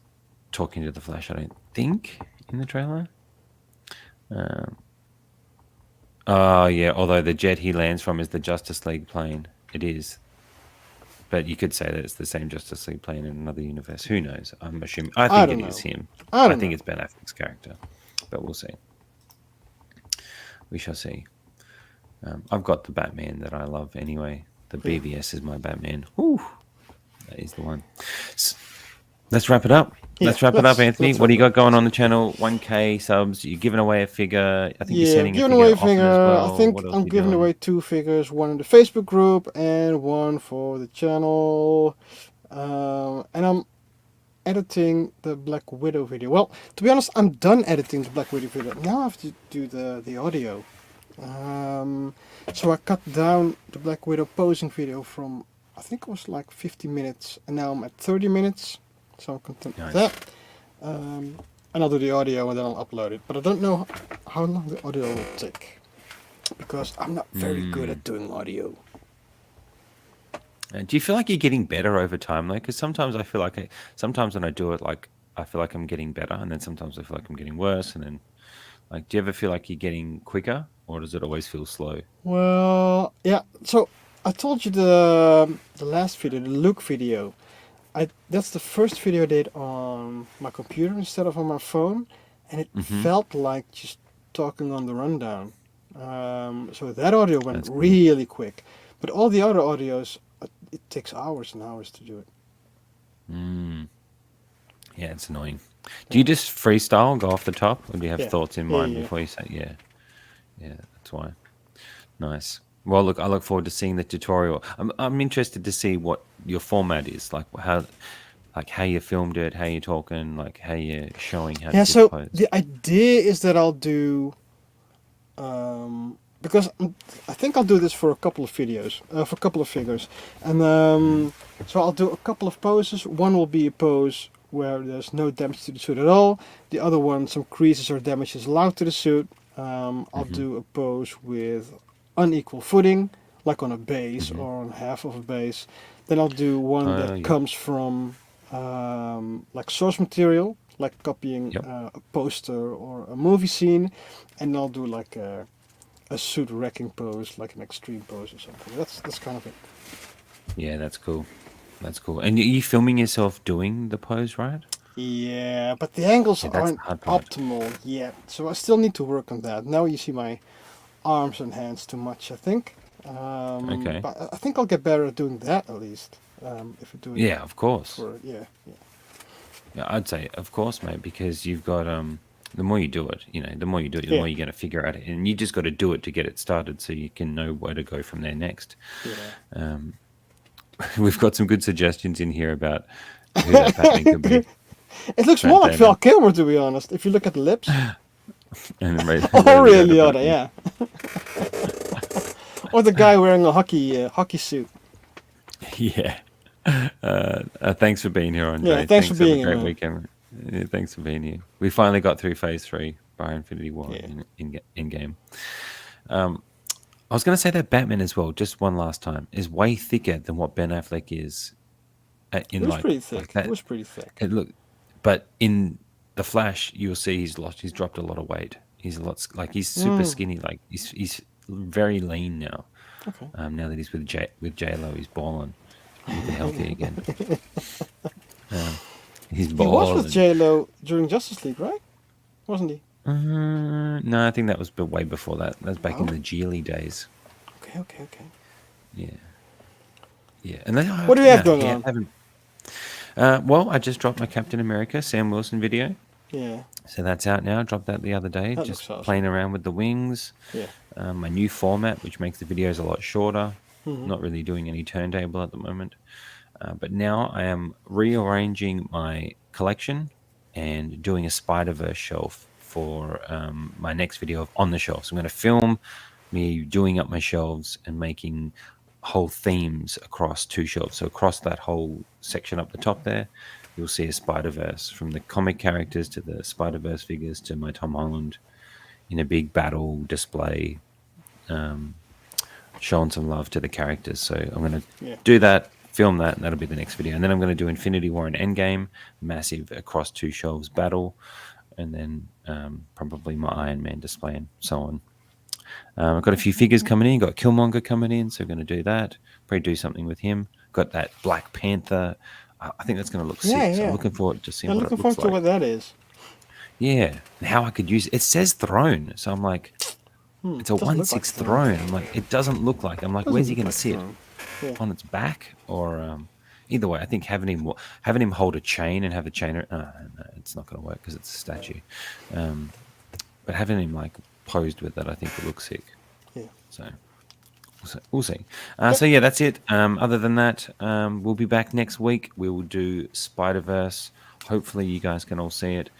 talking to the Flash. I don't think in the trailer. Um, oh yeah. Although the jet he lands from is the Justice League plane. It is. But you could say that it's the same Justice League plane in another universe. Who knows? I'm assuming. I I think don't it is know. him. I I don't think know. it's Ben Affleck's character. But we'll see. We shall see. I've got the Batman that I love anyway. The Yeah. BVS is my Batman. Whew, that is the one. S- Let's wrap it up. Yeah. Let's wrap it up, Anthony. Let's What do wrap you it up. got going on the channel? 1K subs. You're giving away a figure. I think you're Yeah, sending a giving away figure a often as figure. I well. think What else are I'm you giving doing? away 2 figures, one in the Facebook group and one for the channel. And I'm editing the Black Widow video. Well, to be honest, I'm done editing the Black Widow video. Now I have to do the audio. So I cut down the Black Widow posing video from, I think it was like 50 minutes, and now I'm at 30 minutes. So I'm content with Nice. that. And I'll do the audio and then I'll upload it. But I don't know how long the audio will take because I'm not very good Mm. at doing audio. Do you feel like you're getting better over time, though? Because sometimes I feel like sometimes when I do it, like I feel like I'm getting better, and then sometimes I feel like I'm getting worse, and then like, do you ever feel like you're getting quicker, or does it always feel slow? Well, yeah. So I told you the last video, the Luke video. That's the first video I did on my computer instead of on my phone, and it Mm-hmm. felt like just talking on the rundown. So that audio went That's cool. really quick, but all the other audios, it takes hours and hours to do it. Mm. Yeah, it's annoying. Do Yeah, you just freestyle, go off the top, or do you have yeah, thoughts in yeah, mind yeah. Yeah. before you say? Yeah, yeah, that's why. Nice. Well, look, I look forward to seeing the tutorial. I'm interested to see what your format is, like how you filmed it, how you're talking, like how you're showing how to Yeah, do the so pose. the idea is that I'll do because I think I'll do this for a couple of videos, for a couple of figures, and Mm. so I'll do a couple of poses. One will be a pose where there's no damage to the suit at all. The other one, some creases or damage is allowed to the suit. I'll Mm-hmm. do a pose with unequal footing, like on a base Mm-hmm. or on half of a base. Then I'll do one Oh, that yep, comes from like source material, like copying yep. a poster or a movie scene, and I'll do like a suit wrecking pose, like an extreme pose or something. That's kind of it. Yeah, that's cool. That's cool. And you filming yourself doing the pose, right? Yeah, but the angles Yeah, that's the aren't hard part. optimal yet, so I still need to work on that. Now you see my arms and hands too much, I think. Okay. But I think I'll get better at doing that at least. If I do it Yeah, of course. for yeah, yeah, Yeah, I'd say, of course, mate, because you've got the more you do it, the more you do it, the yeah, more you're going to figure out it, and you just got to do it to get it started, so you can know where to go from there next. yeah. Um, we've got some good suggestions in here about who that Batman could be. It looks more Matt like Val Damon Kilmer, to be honest. If you look at the lips, and Ray, or Ray Ray Liotta, but Liotta, yeah, or the guy wearing a hockey suit. yeah. Thanks for being here, Yeah, Andre. thanks for Thanks. Have a being here, great man. weekend. Yeah, thanks for being here. We finally got through Phase 3 by Infinity War Yeah, in game. I was going to say that Batman as well, just one last time, is way thicker than what Ben Affleck is it in was pretty like thick. It that. was pretty thick. It look, but in the Flash, you'll see he's dropped a lot of weight. He's a lot he's super Mm, skinny. Like he's very lean now. okay. Now that he's with J Lo, he's balling. He's looking healthy again. Um, He's He was with balling. J-Lo during Justice League, right? Wasn't he? No, I think that was way before that. That was back in Oh, the Geely days. okay. Yeah, yeah. And then, What do we have yeah, going yeah, on? haven't. Well, I just dropped my Captain America Sam Wilson video, Yeah, so that's out now. I dropped that the other day, that just looks awesome. playing around with the wings. Yeah. My new format, which makes the videos a lot shorter. Hmm. Not really doing any turntable at the moment. But now I am rearranging my collection and doing a Spider Verse shelf for my next video of on the shelf. So I'm going to film me doing up my shelves and making whole themes across two shelves. So across that whole section up the top there, you'll see a Spider Verse from the comic characters to the Spider Verse figures to my Tom Holland in a big battle display. Um, Showing some love to the characters. So I'm going to Yeah. do that, film that, and that'll be the next video. And then I'm going to do Infinity War and Endgame, massive across two shelves battle, and then probably my Iron Man display and so on. I've got a few figures coming in. Got Killmonger coming in, so we're going to do that. Probably do something with him. Got that Black Panther. I think that's going to look Yeah, sick. So I'm yeah. looking forward to seeing I'm what it looking looks forward to like. what that is. Yeah, and how I could use it. It says throne, so I'm like, it's a Doesn't look like 1/6 a throne. throne. I'm like, it doesn't look like. I'm like, Doesn't where's he look going to like a sit? throne. Yeah. On its back, or either way, I think having him hold a chain and have the chain. No, it's not going to work because it's a statue. But having him like posed with it, I think it looks sick. Yeah. So we'll see. Okay. So yeah, that's it. Other than that, we'll be back next week. We will do Spider Verse. Hopefully, you guys can all see it.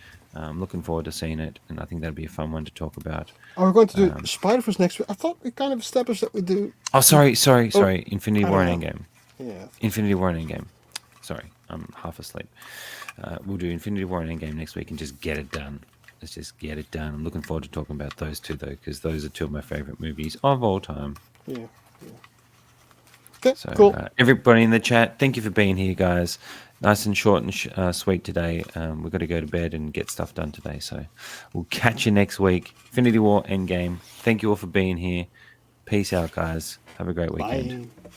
Looking forward to seeing it, and I think that'll be a fun one to talk about. Are we going to do Spider-Verse next week? I thought we kind of established that we do. Oh, sorry. Oh, Infinity I War don't and know. Endgame. Yeah. Infinity War and Endgame. Sorry, I'm half asleep. We'll do Infinity War and Endgame next week and just get it done. Let's just get it done. I'm looking forward to talking about those two, though, because those are two of my favorite movies of all time. Yeah. Okay. So, Cool. everybody in the chat, thank you for being here, guys. Nice and short and sweet today. We've got to go to bed and get stuff done today. So, we'll catch you next week. Infinity War Endgame. Thank you all for being here. Peace out, guys. Have a great weekend. Bye.